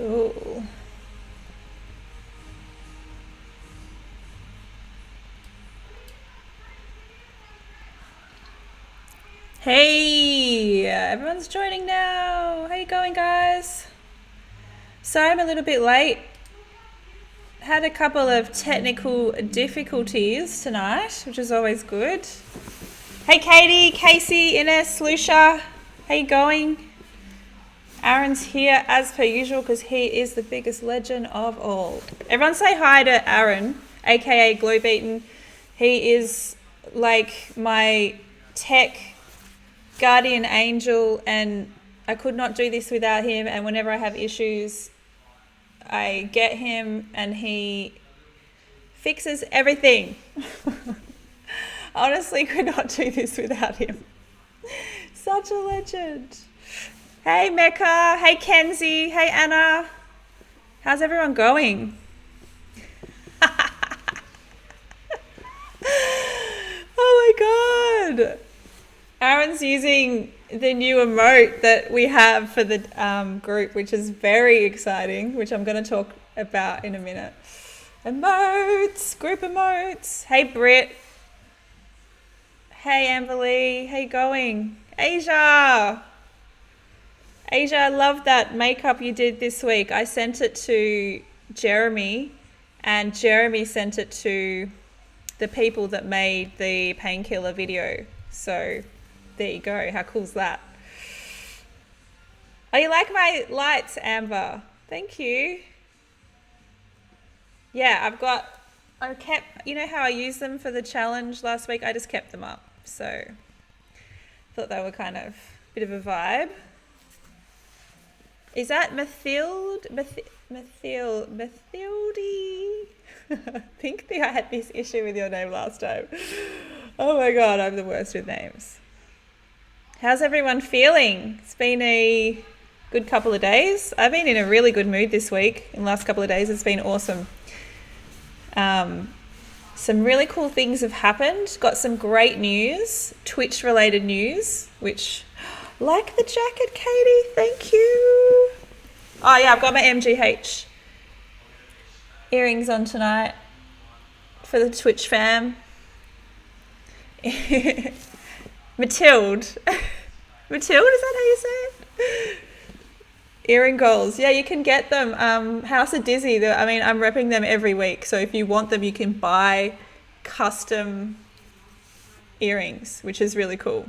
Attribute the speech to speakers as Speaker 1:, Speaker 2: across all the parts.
Speaker 1: Cool. Hey, everyone's joining now. How you going, guys? Sorry I'm a little bit late. Had a couple of technical difficulties tonight, which is always good. Hey, Katie, Casey, Ines, Lucia. How you going? Aaron's here as per usual because he is the biggest legend of all. Everyone say hi to Aaron, aka Glowbeaten. He is like my tech guardian angel, and I could not do this without him. And whenever I have issues, I get him and he fixes everything. Honestly, could not do this without him. Such a legend. Hey Mecca, hey Kenzie, hey Anna. How's everyone going? Oh my god. Aaron's using the new emote that we have for the group, which is very exciting, which I'm going to talk about in a minute. Emotes, group emotes. Hey Britt. Hey Amberly, how you going? Asia, I love that makeup you did this week. I sent it to Jeremy, and Jeremy sent it to the people that made the painkiller video. So there you go. How cool is that? Oh, you like my lights, Amber? Thank you. Yeah, I kept, you know how I used them for the challenge last week? I just kept them up. So thought they were kind of a bit of a vibe. Is that Mathilde? Mathilde? I think I had this issue with your name last time. Oh my god, I'm the worst with names. How's everyone feeling? It's been a good couple of days. I've been in a really good mood this week. In the last couple of days, it's been awesome. Some really cool things have happened. Got some great news, Twitch related news, which, like the jacket, Katie, thank you. Oh yeah, I've got my MGH earrings on tonight for the Twitch fam. Mathilde, is that how you say it? Earring goals. Yeah, you can get them. House of Dizzy, I'm repping them every week. So if you want them, you can buy custom earrings, which is really cool.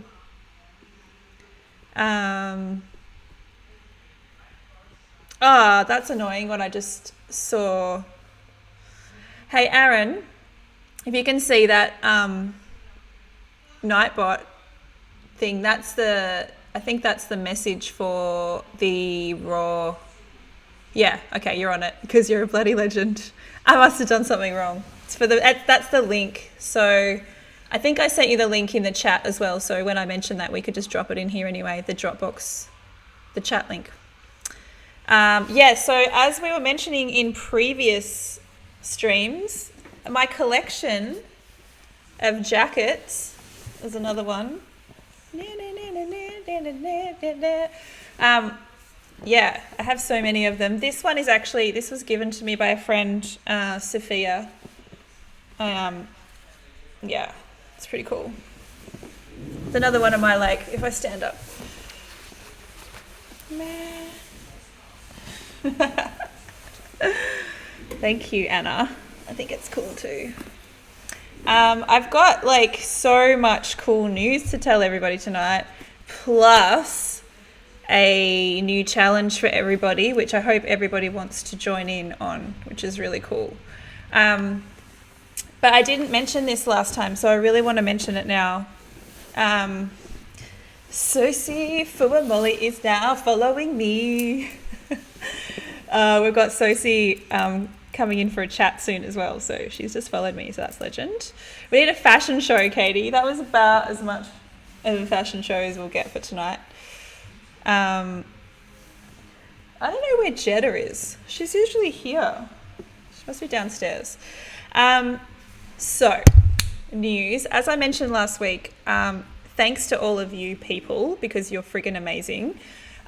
Speaker 1: That's annoying what I just saw. Hey, Aaron, if you can see that Nightbot thing, I think that's the message for the Raw. Yeah, okay, you're on it because you're a bloody legend. I must have done something wrong. That's the link. So I think I sent you the link in the chat as well. So when I mentioned that, we could just drop it in here anyway, the Dropbox, the chat link. So as we were mentioning in previous streams, my collection of jackets is another one. I have so many of them. This was given to me by a friend, Sophia. It's pretty cool. It's another one of my, if I stand up. Thank you, Anna. I think it's cool too. I've got so much cool news to tell everybody tonight, plus a new challenge for everybody, which I hope everybody wants to join in on, which is really cool. But I didn't mention this last time, so I really want to mention it now. Sose Fuamoli is now following me. We've got Sose coming in for a chat soon as well, so she's just followed me, so that's legend. We need a fashion show, Katie. That was about as much of a fashion show as we'll get for tonight. I don't know where Jetta is. She's usually here. She must be downstairs. So, news. As I mentioned last week, thanks to all of you people, because you're friggin' amazing.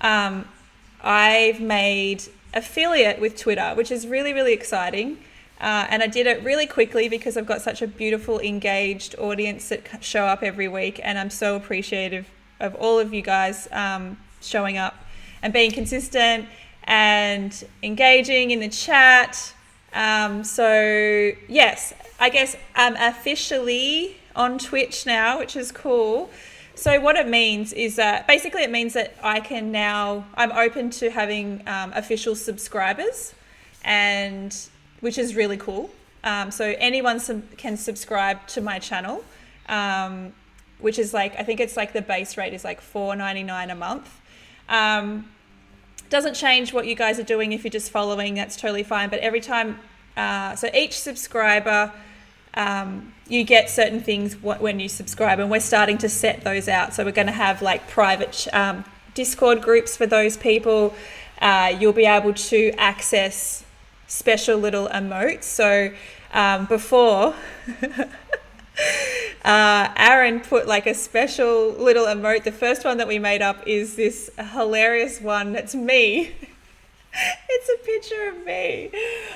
Speaker 1: I've made affiliate with Twitter, which is really, really exciting. And I did it really quickly because I've got such a beautiful, engaged audience that show up every week. And I'm so appreciative of all of you guys showing up and being consistent and engaging in the chat. So yes, I guess I'm officially on Twitch now, which is cool. So what it means is that basically it means that I'm open to having official subscribers, and which is really cool. So anyone can subscribe to my channel, which is like, I think it's like the base rate is like $4.99 a month. Doesn't change what you guys are doing if you're just following, that's totally fine. But every time, so each subscriber, you get certain things when you subscribe, and we're starting to set those out. So we're going to have like private Discord groups for those people. You'll be able to access special little emotes. So before Aaron put like a special little emote. The first one that we made up is this hilarious one that's me. It's a picture of me.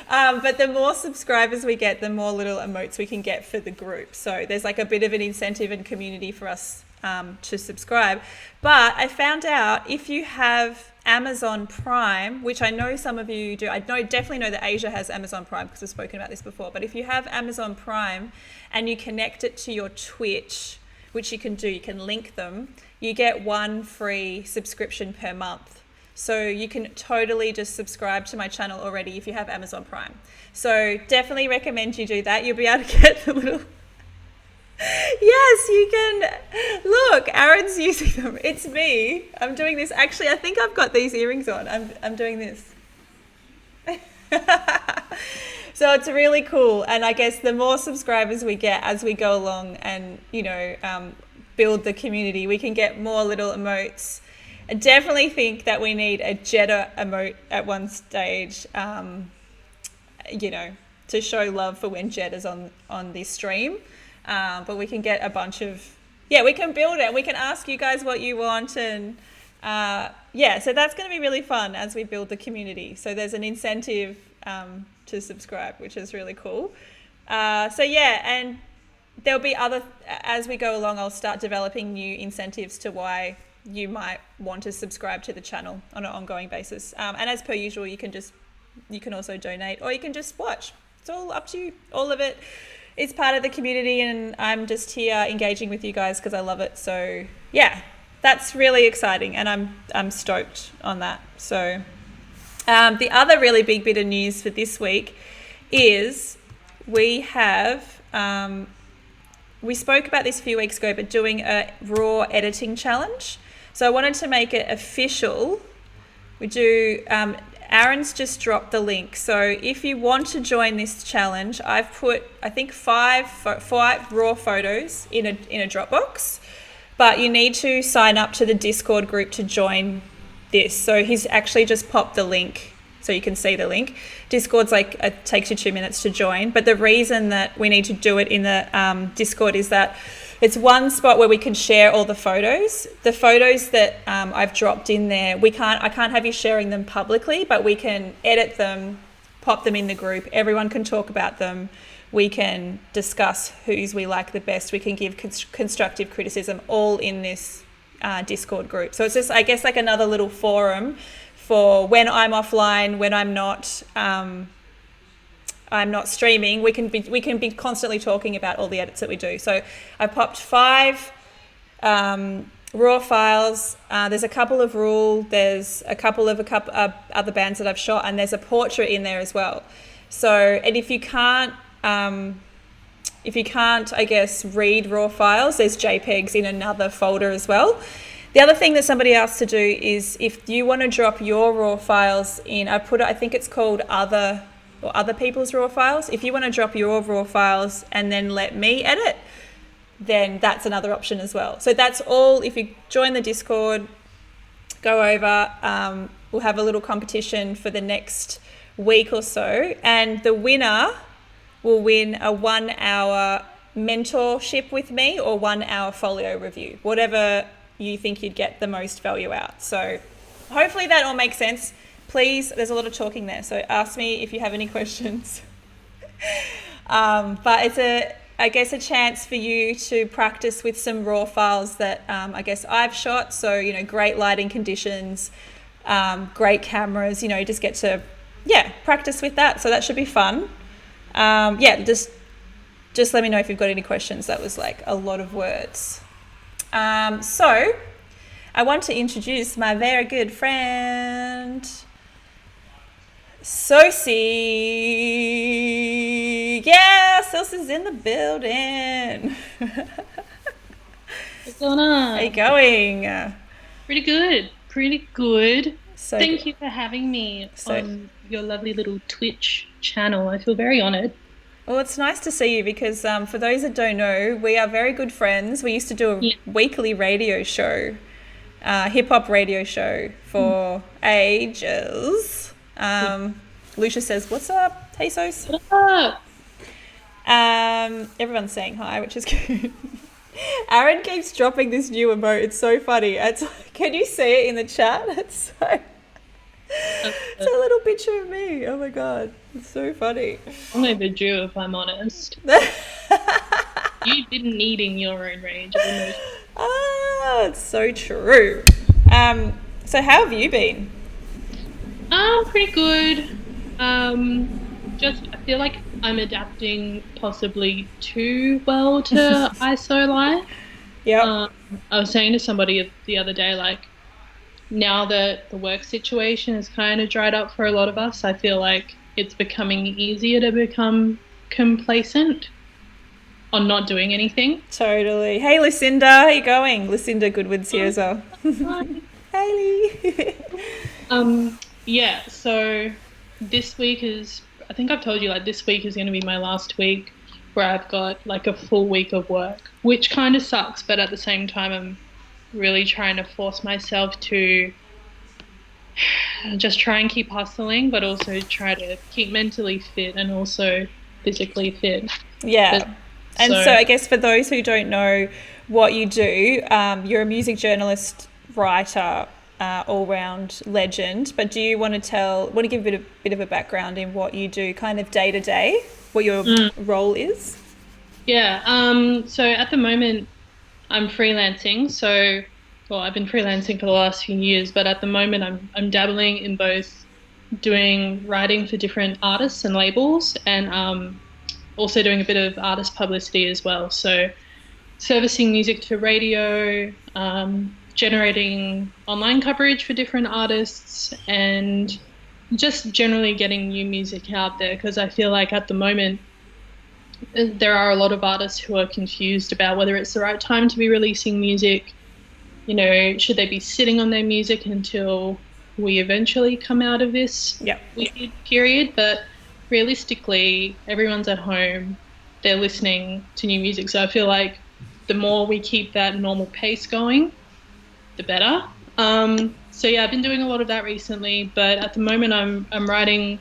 Speaker 1: But the more subscribers we get, the more little emotes we can get for the group. So there's like a bit of an incentive and community for us to subscribe. But I found out if you have Amazon Prime, which I know some of you do, definitely know that Asia has Amazon Prime because we've spoken about this before. But if you have Amazon Prime and you connect it to your Twitch, which you can do, you can link them, you get one free subscription per month. So you can totally just subscribe to my channel already if you have Amazon Prime. So definitely recommend you do that. You'll be able to get the little... Yes, you can. Look, Aaron's using them. It's me. I'm doing this. Actually, I think I've got these earrings on. I'm doing this. So it's really cool. And I guess the more subscribers we get as we go along and, build the community, we can get more little emotes. I definitely think that we need a Jeddah emote at one stage, to show love for when Jeddah's on this stream. But we can get a bunch of, we can build it. We can ask you guys what you want. And so that's going to be really fun as we build the community. So there's an incentive to subscribe, which is really cool. And there'll be as we go along, I'll start developing new incentives to why you might want to subscribe to the channel on an ongoing basis. And as per usual, you can also donate or you can just watch. It's all up to you. All of it is part of the community, and I'm just here engaging with you guys because I love it. So yeah, that's really exciting, and I'm stoked on that. So the other really big bit of news for this week is we have we spoke about this a few weeks ago, but doing a raw editing challenge. So I wanted to make it official. We do, Aaron's just dropped the link. So if you want to join this challenge, I've put, I think, five raw photos in a Dropbox, but you need to sign up to the Discord group to join this. So he's actually just popped the link so you can see the link. Discord's it takes you 2 minutes to join. But the reason that we need to do it in the Discord is that it's one spot where we can share all the photos. The photos that I've dropped in there, I can't have you sharing them publicly, but we can edit them, pop them in the group. Everyone can talk about them. We can discuss whose we like the best. We can give constructive criticism, all in this Discord group. So it's just, I guess, like another little forum for when I'm offline, when I'm not streaming, we can be constantly talking about all the edits that we do. So I popped 5 raw files. There's a couple of Rule. There's a couple of other bands that I've shot, and there's a portrait in there as well. So, and if you can't, I guess, read raw files, there's JPEGs in another folder as well. The other thing that somebody asked to do is if you want to drop your raw files in, I think it's called other people's raw files. If you want to drop your raw files and then let me edit, then that's another option as well. So that's all. If you join the Discord, go over, we'll have a little competition for the next week or so, and the winner will win a 1-hour mentorship with me or 1-hour folio review, whatever you think you'd get the most value out. So hopefully that all makes sense. please, there's a lot of talking there, so ask me if you have any questions. But it's I guess a chance for you to practice with some raw files that I guess I've shot. So, great lighting conditions, great cameras, just get to, practice with that. So that should be fun. Just let me know if you've got any questions. That was like a lot of words. So I want to introduce my very good friend, Sose. Yeah, Sose is in the building.
Speaker 2: What's going on?
Speaker 1: How you going?
Speaker 2: Pretty good.
Speaker 1: So
Speaker 2: Thank
Speaker 1: good.
Speaker 2: you for having me
Speaker 1: So,
Speaker 2: on your lovely little Twitch channel. I feel very honored.
Speaker 1: well, it's nice to see you because for those that don't know, we are very good friends. We used to do
Speaker 2: Yeah.
Speaker 1: a weekly radio show, hip hop radio show for ages. Lucia says, "What's up? Hey, Sos."
Speaker 2: What's up?
Speaker 1: Everyone's saying hi, which is good. Aaron keeps dropping this new emote. It's so funny. Can you see it in the chat? It's a little picture of me. Oh my god, it's so funny.
Speaker 2: I'm overdue, if I'm honest. You've been needing your own range of emotions.
Speaker 1: It's so true. So how have you been?
Speaker 2: Pretty good. I feel like I'm adapting possibly too well to ISO life.
Speaker 1: Yep.
Speaker 2: I was saying to somebody the other day, like, now that the work situation is kind of dried up for a lot of us, I feel like it's becoming easier to become complacent on not doing anything.
Speaker 1: Totally. Hey, Lucinda, how you going? Lucinda Goodwood's here as well.
Speaker 2: Right.
Speaker 1: Hayley.
Speaker 2: Yeah, so this week I think I've told you, like, this week is going to be my last week where I've got like a full week of work, which kind of sucks, but at the same time, I'm really trying to force myself to just try and keep hustling, but also try to keep mentally fit and also physically fit.
Speaker 1: Yeah.
Speaker 2: But,
Speaker 1: And so I guess for those who don't know what you do, you're a music journalist, writer, all-round legend. But do you want to give a bit of a background in what you do, kind of day to day, what your role is?
Speaker 2: yeah, so at the moment, I'm freelancing. So, well, I've been freelancing for the last few years, but at the moment, I'm dabbling in both doing writing for different artists and labels, and also doing a bit of artist publicity as well. So, servicing music to radio, generating online coverage for different artists, and just generally getting new music out there, because I feel like at the moment there are a lot of artists who are confused about whether it's the right time to be releasing music. Should they be sitting on their music until we eventually come out of this weird period? But realistically, everyone's at home, they're listening to new music. So I feel like the more we keep that normal pace going, the better. So yeah, I've been doing a lot of that recently, but at the moment I'm writing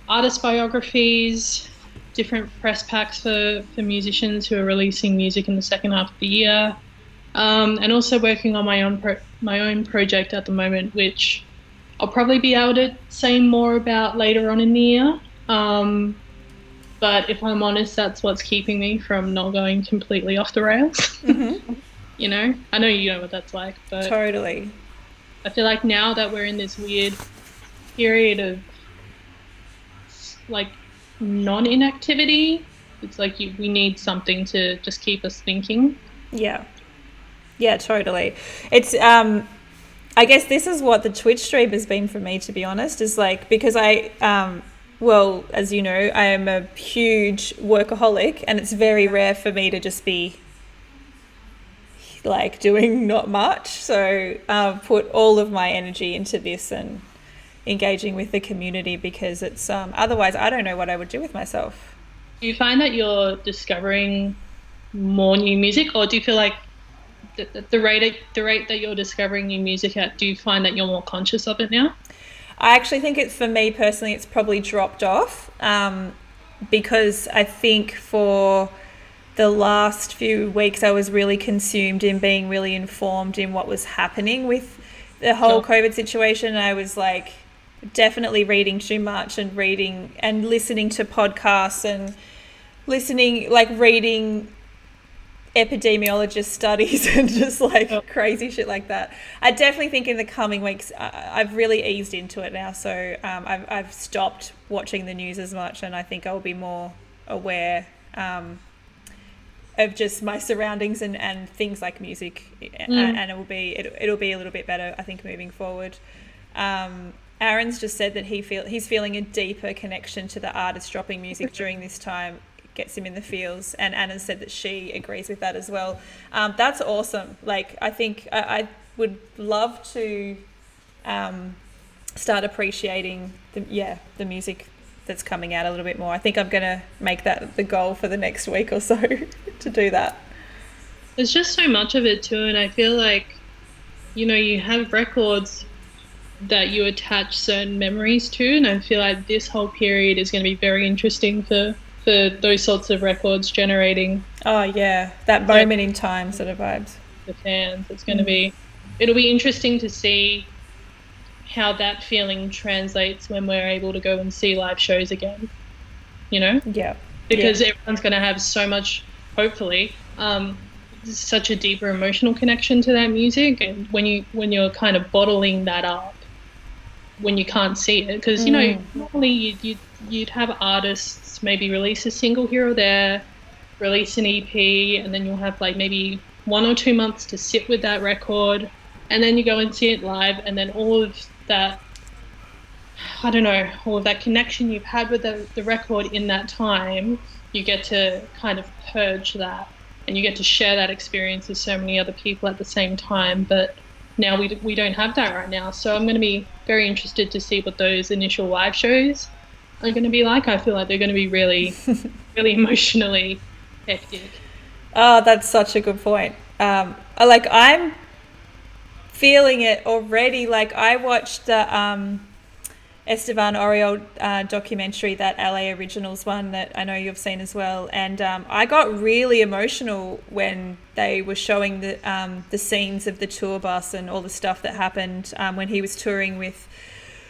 Speaker 2: artist biographies, different press packs for musicians who are releasing music in the second half of the year, and also working on my own project at the moment, which I'll probably be able to say more about later on in the year. But if I'm honest, that's what's keeping me from not going completely off the rails.
Speaker 1: Mm-hmm.
Speaker 2: I know you know what that's like, but
Speaker 1: Totally.
Speaker 2: I feel like now that we're in this weird period of like non-inactivity, it's like we need something to just keep us thinking.
Speaker 1: Yeah. Yeah, totally. It's I guess this is what the Twitch stream has been for me, to be honest, is like, because well, as you know, I am a huge workaholic, and it's very rare for me to just be like doing not much. So put all of my energy into this and engaging with the community, because it's otherwise I don't know what I would do with myself.
Speaker 2: Do you find that you're discovering more new music, or do you feel like the rate that you're discovering new music at, do you find that you're more conscious of it now?
Speaker 1: I actually think for me personally, it's probably dropped off, because I think for the last few weeks I was really consumed in being really informed in what was happening with the whole COVID situation. I was like definitely reading too much and reading and listening to podcasts and reading epidemiologist studies and just
Speaker 2: Oh,
Speaker 1: like crazy shit like that. I definitely think in the coming weeks, I've really eased into it now. So I've stopped watching the news as much, and I think I'll be more aware of just my surroundings and things like music, and it'll be a little bit better, I think, moving forward. Aaron's just said that he's feeling a deeper connection to the artist dropping music during this time. Gets him in the feels, and Anna said that she agrees with that as well. That's awesome. Like, I think I would love to start appreciating the music that's coming out a little bit more. I think I'm gonna make that the goal for the next week or so to do that.
Speaker 2: there's just so much of it too, and I feel like, you have records that you attach certain memories to, and I feel like this whole period is going to be very interesting for those sorts of records generating
Speaker 1: Oh yeah, that moment in time sort of vibes.
Speaker 2: the fans. It'll be interesting to see how that feeling translates when we're able to go and see live shows again, you know?
Speaker 1: Yeah.
Speaker 2: Because everyone's going to have so much, hopefully, such a deeper emotional connection to that music, and when you're kind of bottling that up when you can't see it, because normally you'd have artists maybe release a single here or there, release an EP, and then you'll have like maybe 1 or 2 months to sit with that record, and then you go and see it live, and then all of that, I don't know, all of that connection you've had with the record in that time, you get to kind of purge that, and you get to share that experience with so many other people at the same time. But now we don't have that right now. So I'm going to be very interested to see what those initial live shows are going to be like. I feel like they're going to be really, really emotionally hectic.
Speaker 1: Oh, that's such a good point. I'm feeling it already. Like, I watched the Esteban Oriol documentary, that LA Originals one that I know you've seen as well, and I got really emotional when they were showing the scenes of the tour bus and all the stuff that happened when he was touring with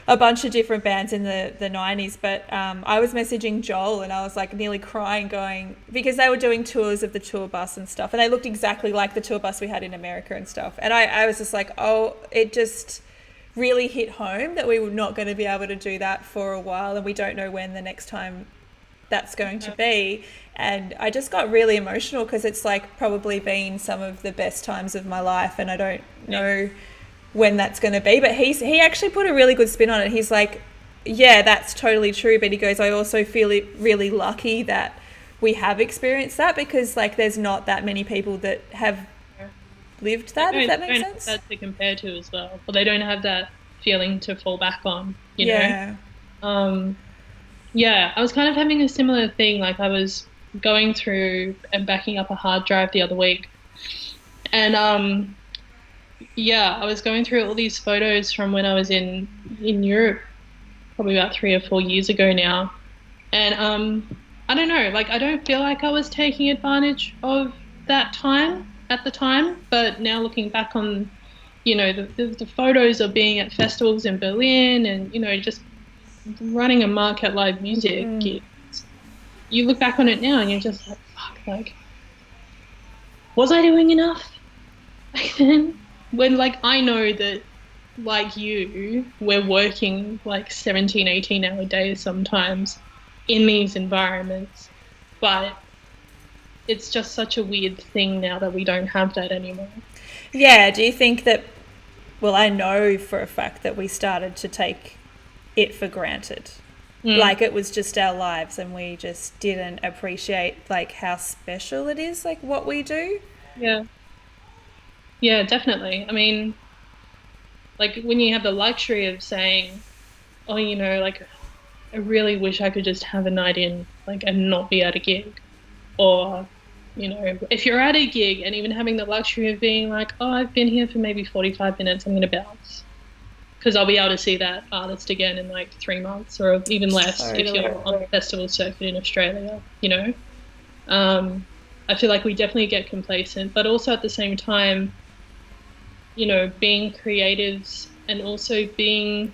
Speaker 1: a bunch of different bands in the 90s. But I was messaging Joel and I was like nearly crying, going, because they were doing tours of the tour bus and stuff, and they looked exactly like the tour bus we had in America and stuff, and I was just like, oh, it just really hit home that we were not going to be able to do that for a while, and we don't know when the next time that's going to be. And I just got really emotional because it's like probably been some of the best times of my life, and I don't know when that's going to be. But he actually put a really good spin on it. He's like, yeah, that's totally true, but he goes, I also feel it really lucky that we have experienced that, because like there's not that many people that have lived that, if that makes sense.
Speaker 2: Have that to compare to as well. Well, they don't have that feeling to fall back on, you
Speaker 1: Yeah.
Speaker 2: know? Yeah, I was kind of having a similar thing. Like, I was going through and backing up a hard drive the other week, and I was going through all these photos from when I was in Europe, probably about 3 or 4 years ago now. And I don't know, like, I don't feel like I was taking advantage of that time at the time, but now looking back on, the photos of being at festivals in Berlin and, just running a mark at live music gigs, you look back on it now and you're just like, fuck, like, was I doing enough back then? When, like, I know that, like you, we're working like 17, 18-hour days sometimes in these environments, but it's just such a weird thing now that we don't have that anymore.
Speaker 1: Yeah, do you think that, well, I know for a fact that we started to take it for granted. Like, it was just our lives and we just didn't appreciate like how special it is, like what we do.
Speaker 2: Yeah. Yeah, definitely. I mean, like, when you have the luxury of saying, oh, like, I really wish I could just have a night in, like, and not be at a gig. Or, if you're at a gig and even having the luxury of being like, oh, I've been here for maybe 45 minutes, I'm going to bounce. Because I'll be able to see that artist again in like 3 months, or even less if you're on the festival circuit in Australia, I feel like we definitely get complacent, but also at the same time, being creatives and also being,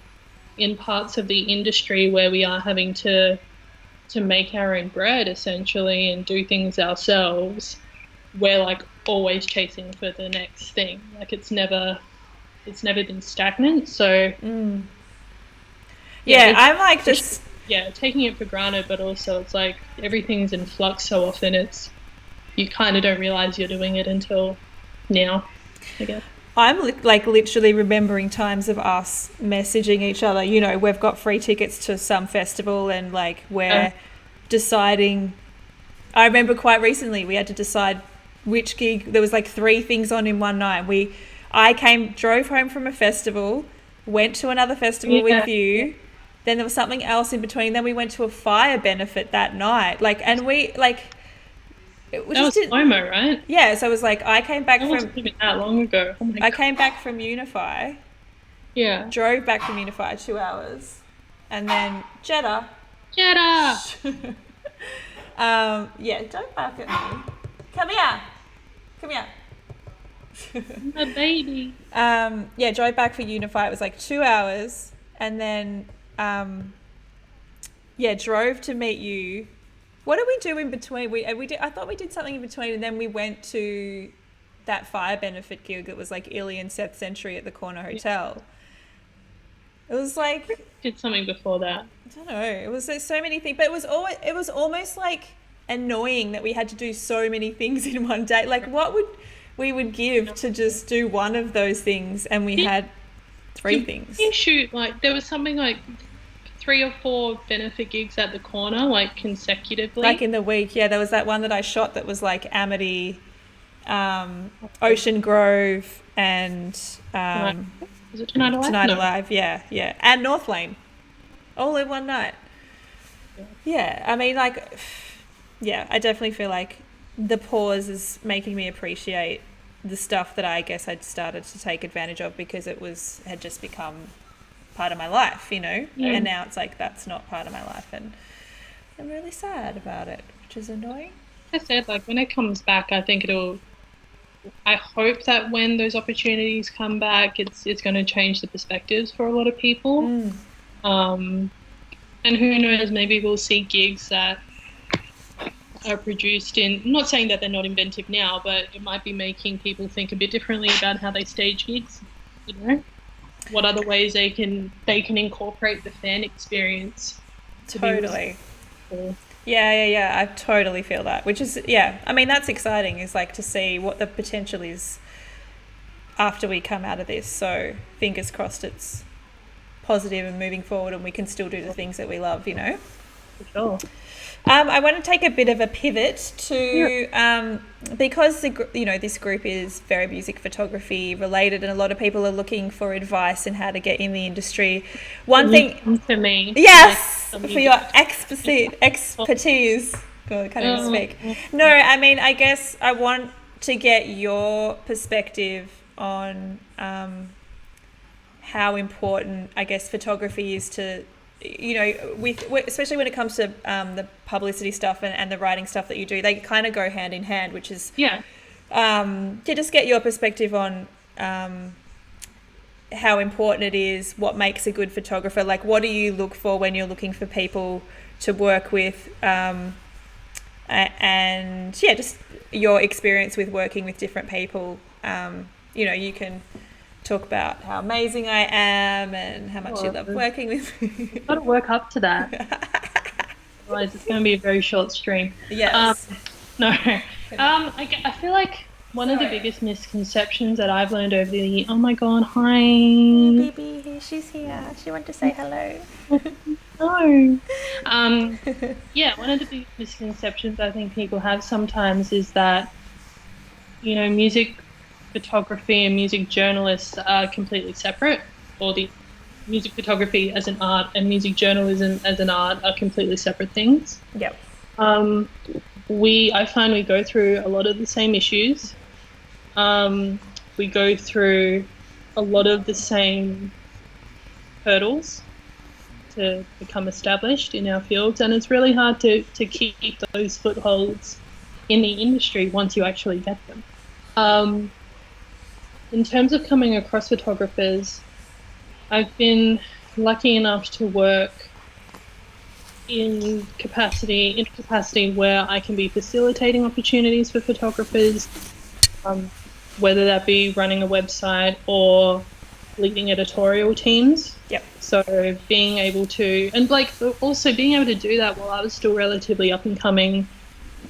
Speaker 2: in parts of the industry where we are having to make our own bread essentially and do things ourselves, we're like always chasing for the next thing. Like it's never been stagnant. So yeah,
Speaker 1: Yeah,
Speaker 2: it's
Speaker 1: I'm like just
Speaker 2: yeah, taking it for granted, but also it's like everything's in flux so often it's you kind of don't realize you're doing it until now, I guess.
Speaker 1: like literally remembering times of us messaging each other. You know, we've got free tickets to some festival and like we're deciding. I remember quite recently we had to decide which gig. There was like 3 things on in one night. Drove home from a festival, went to another festival with
Speaker 2: Yeah.
Speaker 1: you. Then there was something else in between. Then we went to a fire benefit that night. Like, and we
Speaker 2: That
Speaker 1: just
Speaker 2: was
Speaker 1: didn't.
Speaker 2: FOMO, right?
Speaker 1: Yeah, so it was like
Speaker 2: That wasn't even that long ago. Oh my
Speaker 1: I
Speaker 2: God.
Speaker 1: came back from Unify,
Speaker 2: Yeah.
Speaker 1: drove back from Unify 2 hours, and then Jeddah.
Speaker 2: Jetta!
Speaker 1: Yeah, don't bark at me. Come here. Come here.
Speaker 2: My baby.
Speaker 1: Yeah, drove back for Unify. It was like 2 hours, and then yeah, drove to meet you. What did we do in between? We did. I thought we did something in between, and then we went to that fire benefit gig that was like Illy and Seth Century at the Corner Hotel. It was like
Speaker 2: Did something before that.
Speaker 1: I don't know. It was like so many things, but it was almost like annoying that we had to do so many things in one day. Like what would we would give to just do one of those things, and we had 3 things.
Speaker 2: You shoot like there was something like 3 or 4 benefit gigs at the corner, like consecutively.
Speaker 1: Like in the week, yeah, there was that one that I shot that was like Amity, Ocean Grove, and
Speaker 2: Was it Tonight Alive?
Speaker 1: Tonight
Speaker 2: No.
Speaker 1: Alive, yeah, and North Lane, all in one night. Yeah, I mean, like, yeah, I definitely feel like the pause is making me appreciate the stuff that I guess I'd started to take advantage of because had just become part of my life, you know, and now it's like that's not part of my life, and I'm really sad about it, which is annoying.
Speaker 2: Like I said, like when it comes back, I hope that when those opportunities come back, it's going to change the perspectives for a lot of people. And who knows, maybe we'll see gigs that are produced I'm not saying that they're not inventive now, but it might be making people think a bit differently about how they stage gigs, you know? What other ways they can incorporate the fan experience to
Speaker 1: Totally.
Speaker 2: be cool.
Speaker 1: Yeah. I totally feel that, which is, yeah, I mean, that's exciting, is like to see what the potential is after we come out of this. So fingers crossed it's positive and moving forward and we can still do the things that we love, you know?
Speaker 2: For sure.
Speaker 1: I want to take a bit of a pivot to because this group is very music photography related, and a lot of people are looking for advice on how to get in the industry. One thing
Speaker 2: for me,
Speaker 1: yes,
Speaker 2: like,
Speaker 1: for your expertise. God, I can't even speak. No, I mean, I guess I want to get your perspective on how important I guess photography is to, you know, especially when it comes to the publicity stuff and the writing stuff that you do. They kind of go hand in hand, which is to just get your perspective on how important it is, what makes a good photographer, like what do you look for when you're looking for people to work with, and yeah, just your experience with working with different people. You know, you can talk about how amazing I am and how much you love working with me.
Speaker 2: You've got to work up to that. Otherwise, it's going to be a very short stream.
Speaker 1: Yes.
Speaker 2: No. I feel like one of the biggest misconceptions that I've learned over the oh my god, hi.
Speaker 1: Baby, she's here. She wanted to say hello.
Speaker 2: No. Yeah, one of the big misconceptions I think people have sometimes is that, you know, music photography and music journalists are completely separate, or the music photography as an art and music journalism as an art are completely separate things.
Speaker 1: Yep.
Speaker 2: I find we go through a lot of the same issues. We go through a lot of the same hurdles to become established in our fields, and it's really hard to keep those footholds in the industry once you actually get them. In terms of coming across photographers, I've been lucky enough to work in a capacity where I can be facilitating opportunities for photographers, um, whether that be running a website or leading editorial teams.
Speaker 1: Yep.
Speaker 2: So being able to, and like also being able to do that while I was still relatively up and coming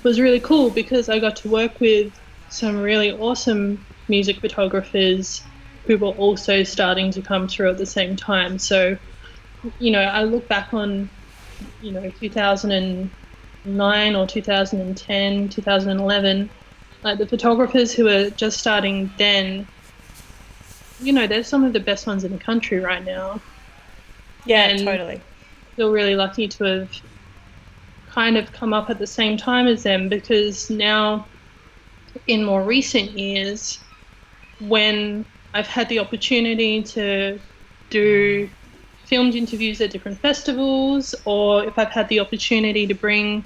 Speaker 2: was really cool because I got to work with some really awesome music photographers who were also starting to come through at the same time. So, I look back on, 2009 or 2010, 2011, like the photographers who were just starting then, they're some of the best ones in the country right now.
Speaker 1: Yeah,
Speaker 2: And
Speaker 1: totally.
Speaker 2: feel really lucky to have kind of come up at the same time as them because now in more recent years, when I've had the opportunity to do filmed interviews at different festivals, or if I've had the opportunity to bring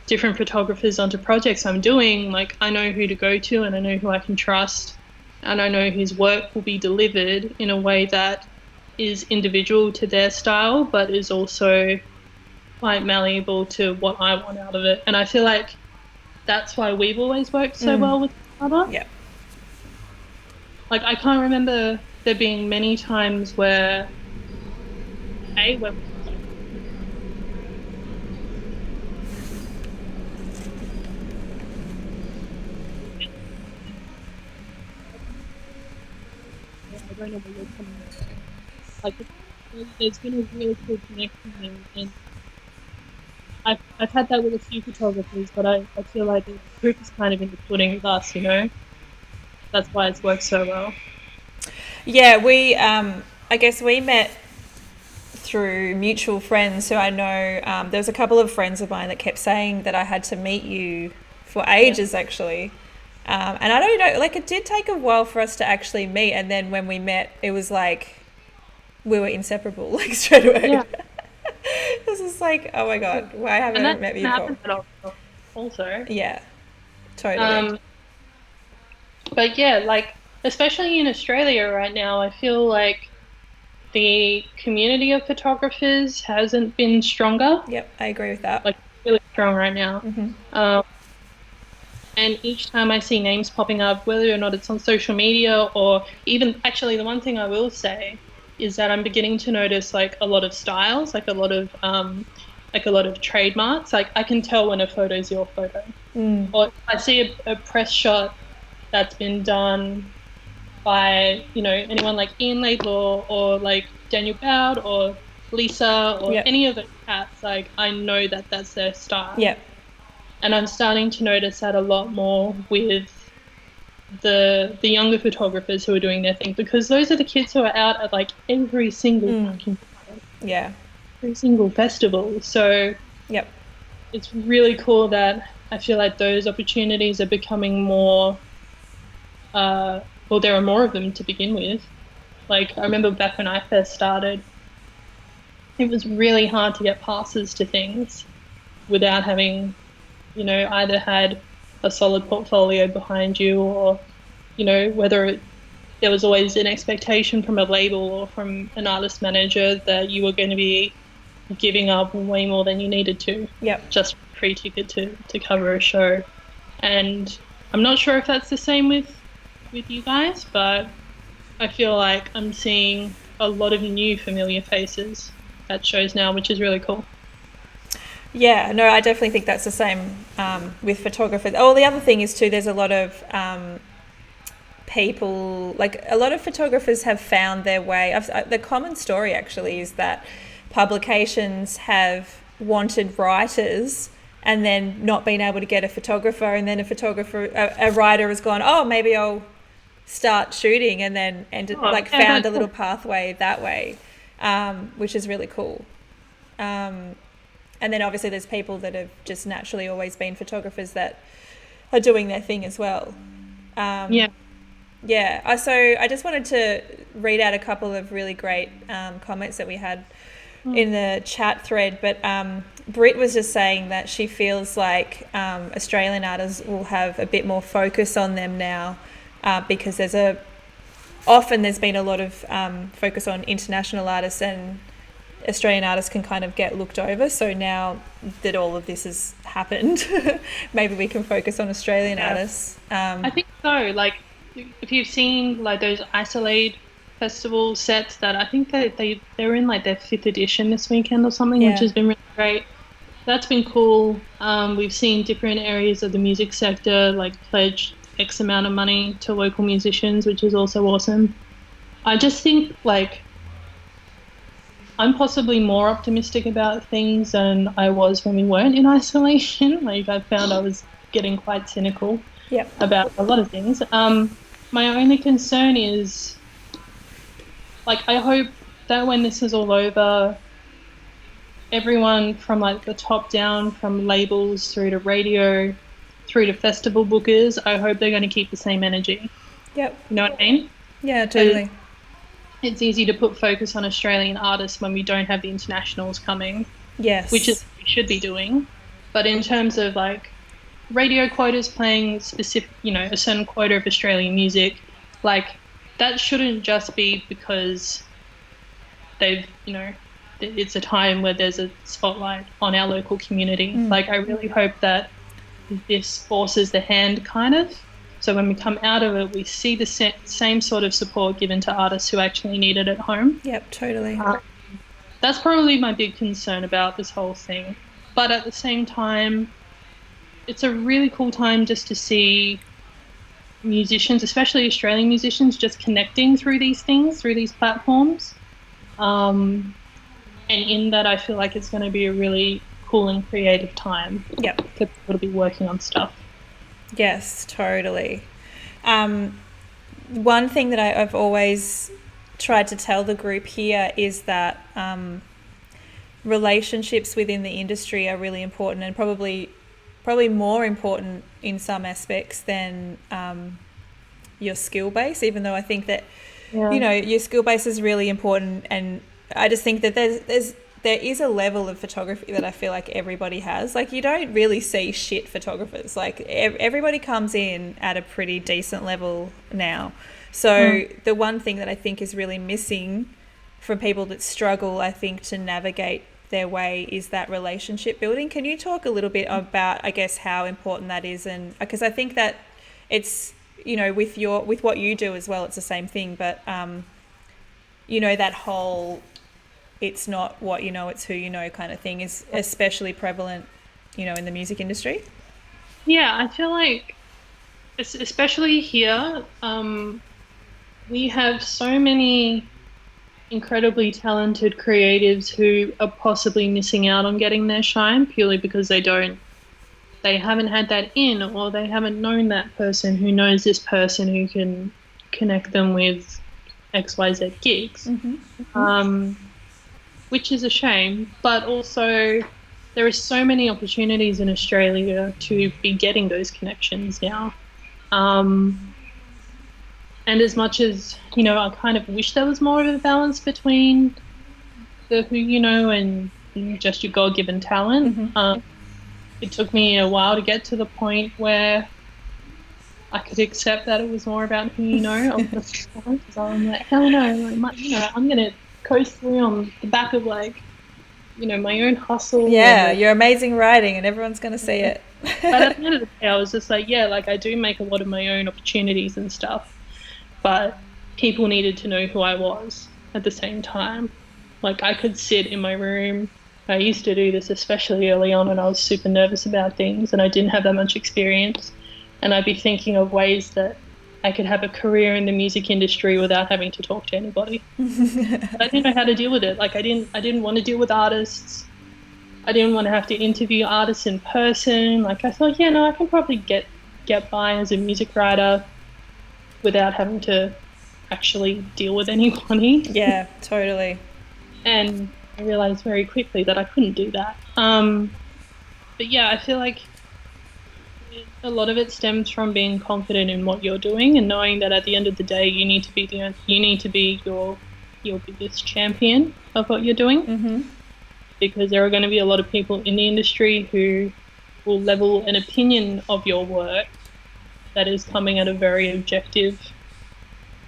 Speaker 2: different photographers onto projects I'm doing, like I know who to go to and I know who I can trust, and I know whose work will be delivered in a way that is individual to their style, but is also quite malleable to what I want out of it. And I feel like that's why we've always worked so well with each other.
Speaker 1: Yeah.
Speaker 2: Like I can't remember there being many times where where I don't know where you're coming from. Like there's been a really cool connection there, and I've had that with a few photographers, but I feel like the proof is kind of in the pudding with us, That's why it's worked so well.
Speaker 1: Yeah, I guess we met through mutual friends who I know. There was a couple of friends of mine that kept saying that I had to meet you for ages, actually. And I don't know, like it did take a while for us to actually meet. And then when we met, it was like we were inseparable, like straight away.
Speaker 2: Yeah.
Speaker 1: It was just like, oh my God, why haven't I met you before?
Speaker 2: Also.
Speaker 1: Yeah, totally.
Speaker 2: But yeah, like especially in Australia right now, I feel like the community of photographers hasn't been stronger.
Speaker 1: Yep, I agree with that.
Speaker 2: Like really strong right now. And each time I see names popping up, whether or not it's on social media or even actually the one thing I will say is that I'm beginning to notice like a lot of styles, like a lot of trademarks. Like I can tell when a photo is your photo. Or if I see a press shot that's been done by, anyone like Ian Laidlaw or like Daniel Bowd or Lisa or any of the cats, like I know that that's their style.
Speaker 1: Yeah.
Speaker 2: And I'm starting to notice that a lot more with the younger photographers who are doing their thing because those are the kids who are out at like every single fucking every single festival. So
Speaker 1: yep,
Speaker 2: it's really cool that I feel like those opportunities are becoming more well, there are more of them to begin with. Like I remember back when I first started, it was really hard to get passes to things without having either had a solid portfolio behind you or, whether there was always an expectation from a label or from an artist manager that you were going to be giving up way more than you needed to.
Speaker 1: Yep.
Speaker 2: Just for a free ticket to cover a show. And I'm not sure if that's the same with you guys, but I feel like I'm seeing a lot of new familiar faces at shows now, which is really cool.
Speaker 1: Yeah, no, I definitely think that's the same with photographers. Oh, the other thing is too, there's a lot of people, like a lot of photographers have found their way. The common story actually is that publications have wanted writers and then not been able to get a photographer, and then a writer has gone, oh, maybe I'll start shooting, and then found a little pathway that way, which is really cool. And then obviously there's people that have just naturally always been photographers that are doing their thing as well. So I just wanted to read out a couple of really great comments that we had in the chat thread. But Britt was just saying that she feels like Australian artists will have a bit more focus on them now because often there's been a lot of focus on international artists, and Australian artists can kind of get looked over. So now that all of this has happened, maybe we can focus on Australian artists.
Speaker 2: I think so. Like, if you've seen like those Isolate festival sets, that I think they're in like their 5th edition this weekend or something, which has been really great. That's been cool. We've seen different areas of the music sector like pledge X amount of money to local musicians, which is also awesome. I just think like I'm possibly more optimistic about things than I was when we weren't in isolation. Like, I found I was getting quite cynical about a lot of things. My only concern is, like, I hope that when this is all over, everyone from like the top down, from labels through to radio, through to festival bookers, I hope they're going to keep the same energy.
Speaker 1: Yep.
Speaker 2: You know what I mean?
Speaker 1: Yeah, totally.
Speaker 2: It's easy to put focus on Australian artists when we don't have the internationals coming.
Speaker 1: Yes.
Speaker 2: Which is what we should be doing. But in terms of like radio quotas playing specific, a certain quota of Australian music, like that shouldn't just be because they've, it's a time where there's a spotlight on our local community. Like, I really hope that this forces the hand kind of. So when we come out of it, we see the same sort of support given to artists who actually need it at home.
Speaker 1: Yep, totally.
Speaker 2: That's probably my big concern about this whole thing. But at the same time, it's a really cool time just to see musicians, especially Australian musicians, just connecting through these things, through these platforms. And in that, I feel like it's going to be a really cool and creative time for people to be working on stuff.
Speaker 1: Yes, totally. One thing that I've always tried to tell the group here is that relationships within the industry are really important, and probably more important in some aspects than your skill base, even though I think that, your skill base is really important. And I just think that there is a level of photography that I feel like everybody has. Like, you don't really see shit photographers. Like, everybody comes in at a pretty decent level now. So the one thing that I think is really missing from people that struggle, I think, to navigate their way is that relationship building. Can you talk a little bit about, I guess, how important that is? And because I think that it's, with what you do as well, it's the same thing. But, that whole, it's not what you know, it's who you know kind of thing is especially prevalent, in the music industry.
Speaker 2: Yeah, I feel like, especially here, we have so many incredibly talented creatives who are possibly missing out on getting their shine purely because they haven't had that in, or they haven't known that person who knows this person who can connect them with XYZ gigs. Which is a shame, but also there are so many opportunities in Australia to be getting those connections now. And as much as, I kind of wish there was more of a balance between the who you know and just your God-given talent. It took me a while to get to the point where I could accept that it was more about who you know. Because I'm like, hell no, I'm going to coast through on the back of my own hustle.
Speaker 1: Yeah, your amazing writing, and everyone's going to see it.
Speaker 2: But at the end of the day, I was just like, I do make a lot of my own opportunities and stuff, but people needed to know who I was at the same time. Like, I could sit in my room. I used to do this especially early on when I was super nervous about things and I didn't have that much experience, and I'd be thinking of ways that I could have a career in the music industry without having to talk to anybody. I didn't know how to deal with it. Like, I didn't want to deal with artists. I didn't want to have to interview artists in person. Like, I thought, I can probably get by as a music writer without having to actually deal with anybody.
Speaker 1: Yeah, totally.
Speaker 2: And I realized very quickly that I couldn't do that. But yeah, I feel like a lot of it stems from being confident in what you're doing and knowing that at the end of the day, you need to be your biggest champion of what you're doing. Because there are going to be a lot of people in the industry who will level an opinion of your work that is coming at a very objective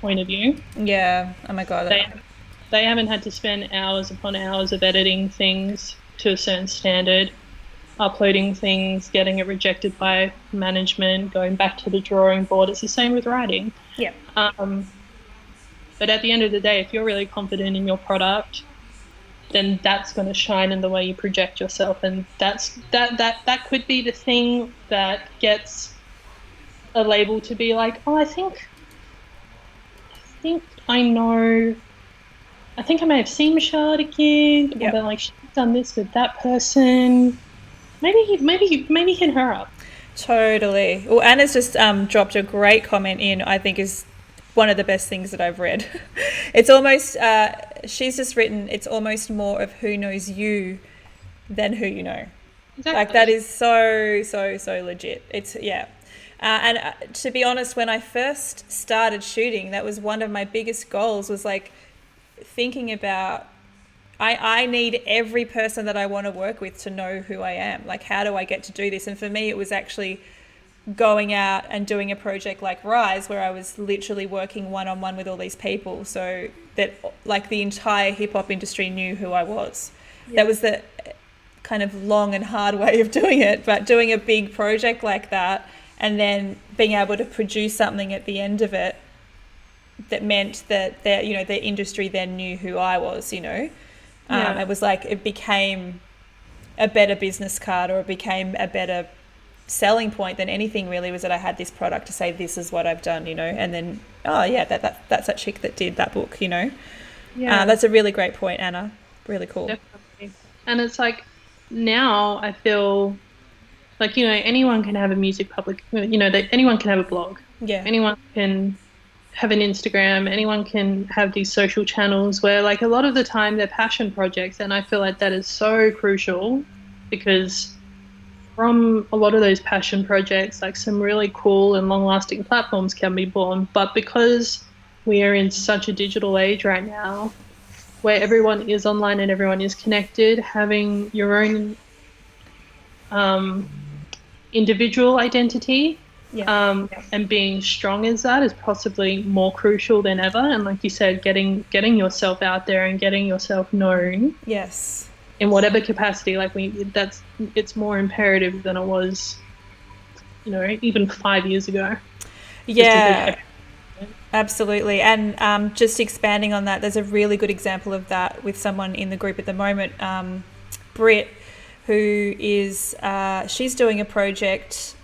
Speaker 2: point of view.
Speaker 1: Yeah. Oh my God.
Speaker 2: they haven't had to spend hours upon hours of editing things to a certain standard, uploading things, getting it rejected by management, going back to the drawing board. It's the same with writing.
Speaker 1: Yeah.
Speaker 2: Um, but at the end of the day, if you're really confident in your product, then that's going to shine in the way you project yourself, and that could be the thing that gets a label to be like, oh, I think I know. I think I may have seen Michelle at a gig, or
Speaker 1: Yep.
Speaker 2: been like, she's done this with that person. Maybe hit her up.
Speaker 1: Totally. Well, Anna's just dropped a great comment in, I think is one of the best things that I've read. It's almost, she's just written, it's almost more of who knows you than who you know. Like that
Speaker 2: Exactly.
Speaker 1: is so, so, so legit. It's, yeah. And to be honest, when I first started shooting, that was one of my biggest goals was like thinking about I need every person that I want to work with to know who I am. Like, how do I get to do this? And for me, it was actually going out and doing a project like Rise, where I was literally working one on one with all these people, so that like the entire hip hop industry knew who I was.
Speaker 2: Yeah.
Speaker 1: That was the kind of long and hard way of doing it, but doing a big project like that and then being able to produce something at the end of it that meant that the industry then knew who I was,
Speaker 2: Yeah.
Speaker 1: it was like it became a better business card, or it became a better selling point than anything really, was that I had this product to say this is what I've done, and then oh yeah, that's that chick that did that book.
Speaker 2: Yeah.
Speaker 1: That's a really great point, Anna. Really cool.
Speaker 2: Definitely. And it's like now I feel like, anyone can have a music public, that anyone can have a blog.
Speaker 1: Yeah.
Speaker 2: Anyone can have an Instagram. Anyone can have these social channels where, like, a lot of the time they're passion projects. And I feel like that is so crucial, because from a lot of those passion projects, like, some really cool and long lasting platforms can be born. But because we are in such a digital age right now, where everyone is online and everyone is connected, having your own individual identity,
Speaker 1: Yeah.
Speaker 2: and being strong as that is possibly more crucial than ever. And like you said, getting yourself out there and getting yourself known
Speaker 1: Yes.
Speaker 2: in whatever capacity, like it's more imperative than it was, even 5 years ago.
Speaker 1: Yeah. Absolutely. And just expanding on that, there's a really good example of that with someone in the group at the moment, Britt, who is, she's doing a project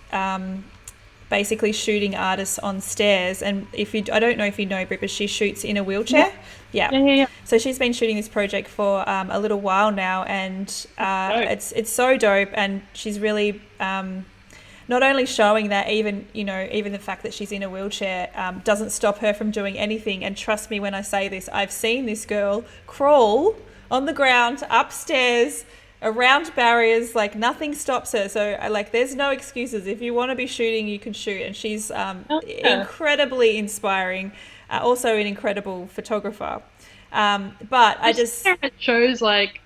Speaker 1: basically shooting artists on stairs. And I don't know if you know Britt, but she shoots in a wheelchair.
Speaker 2: Yeah.
Speaker 1: So she's been shooting this project for a little while now, and it's so dope. And she's really not only showing that even the fact that she's in a wheelchair doesn't stop her from doing anything. And trust me when I say this, I've seen this girl crawl on the ground, upstairs, around barriers, like nothing stops her. So there's no excuses. If you want to be shooting, you can shoot. And she's incredibly inspiring, also an incredible photographer. But
Speaker 2: it shows, like,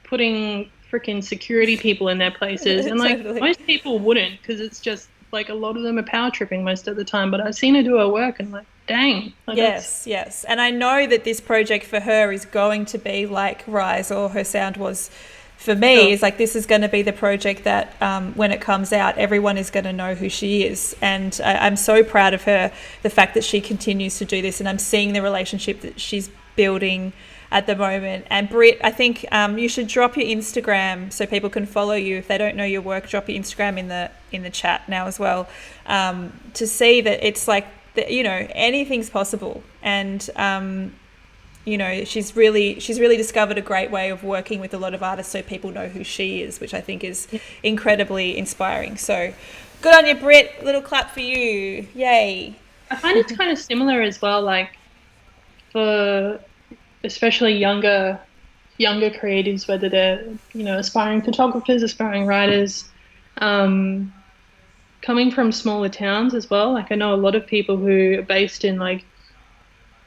Speaker 2: putting freaking security people in their places, and like
Speaker 1: Totally.
Speaker 2: most people wouldn't, because it's just like a lot of them are power tripping most of the time. But I've seen her do her work, and I'm like, dang. Like,
Speaker 1: yes. And I know that this project for her is going to be like Rise or Her Sound was for me.
Speaker 2: Sure.
Speaker 1: Is like, this is going to be the project that when it comes out, everyone is going to know who she is. And I'm so proud of her, the fact that she continues to do this, and I'm seeing the relationship that she's building at the moment. And Britt, I think you should drop your Instagram so people can follow you. If they don't know your work, drop your Instagram in the chat now as well, to see that it's like anything's possible. And she's really discovered a great way of working with a lot of artists so people know who she is, which I think is incredibly inspiring. So good on you, Britt. Little clap for you. Yay.
Speaker 2: I find it's kind of similar as well, like for especially younger creatives, whether they're aspiring photographers, aspiring writers, coming from smaller towns as well. Like, I know a lot of people who are based in like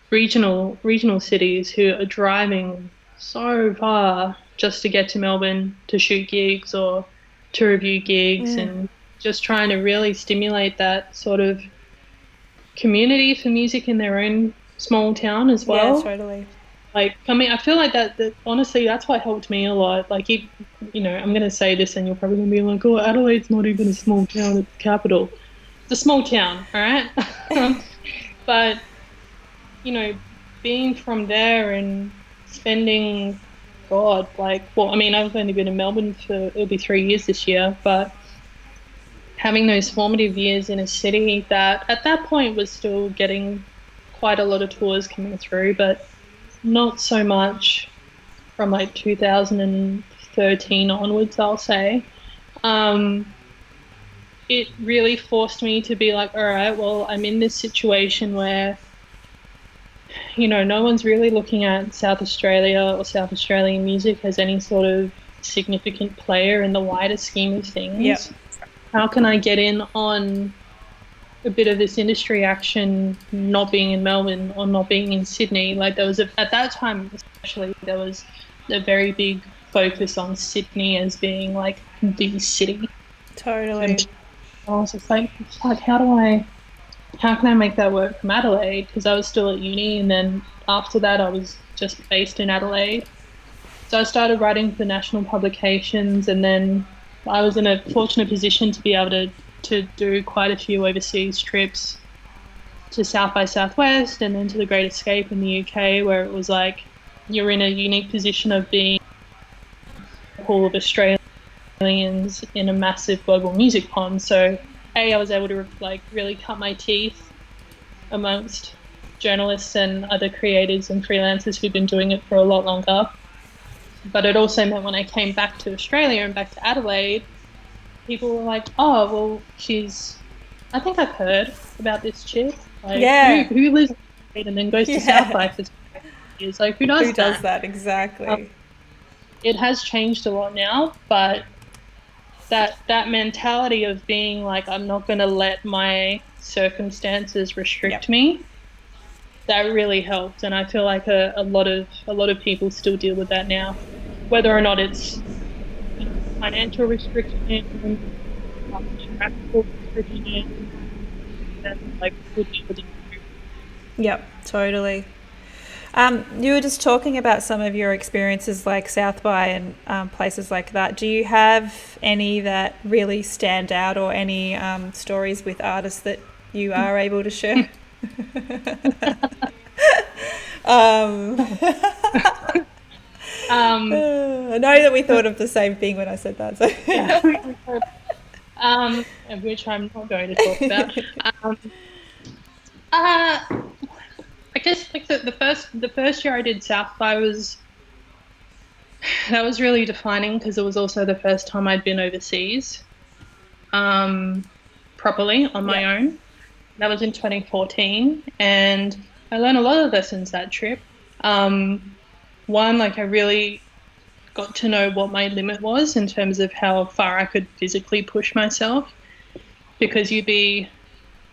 Speaker 2: regional cities who are driving so far just to get to Melbourne to shoot gigs or to review gigs, and just trying to really stimulate that sort of community for music in their own small town as well.
Speaker 1: Yeah, totally.
Speaker 2: Like coming, I feel like that honestly, that's what helped me a lot. Like, I'm going to say this and you're probably going to be like, oh, Adelaide's not even a small town, it's the capital. It's a small town, all right? But, you know, being from there and spending, God, like, well, I mean, I've only been in Melbourne for, it'll be 3 years this year, but having those formative years in a city that at that point was still getting quite a lot of tours coming through, but not so much from like 2013 onwards, I'll say. Um, it really forced me to be like, all right, well, I'm in this situation where, no one's really looking at South Australia or South Australian music as any sort of significant player in the wider scheme of
Speaker 1: Yep.
Speaker 2: things. How can I get in on a bit of this industry action not being in Melbourne or not being in Sydney? Like there was at that time especially there was a very big focus on Sydney as being like the city.
Speaker 1: Totally.
Speaker 2: I was just like how can I make that work from Adelaide? Because I was still at uni and then after that I was just based in Adelaide. So I started writing for national publications and then I was in a fortunate position to be able to do quite a few overseas trips to South by Southwest and then to the Great Escape in the UK, where it was like you're in a unique position of being a pool of Australians in a massive global music pond. So I was able to like really cut my teeth amongst journalists and other creators and freelancers who've been doing it for a lot longer. But it also meant when I came back to Australia and back to Adelaide, people were like, oh, well, I think I've heard about this chick. Like,
Speaker 1: Yeah.
Speaker 2: who lives in Adelaide and then goes to South by for 2 years? Like, who does
Speaker 1: Who does that? Exactly.
Speaker 2: It has changed a lot now, but that mentality of being like, I'm not going to let my circumstances restrict me, that really helped. And I feel like a lot of people still deal with that now, whether or not it's financial restriction, geographical restriction, and like
Speaker 1: Yep, totally. You were just talking about some of your experiences like South by and places like that. Do you have any that really stand out or any stories with artists that you are able to share? I know that we thought of the same thing when I said that. So.
Speaker 2: Yeah. Which I'm not going to talk about. I guess like the first year I did South by that was really defining because it was also the first time I'd been overseas, properly on my own. That was in 2014, and I learned a lot of lessons that trip. One, like I really got to know what my limit was in terms of how far I could physically push myself, because you're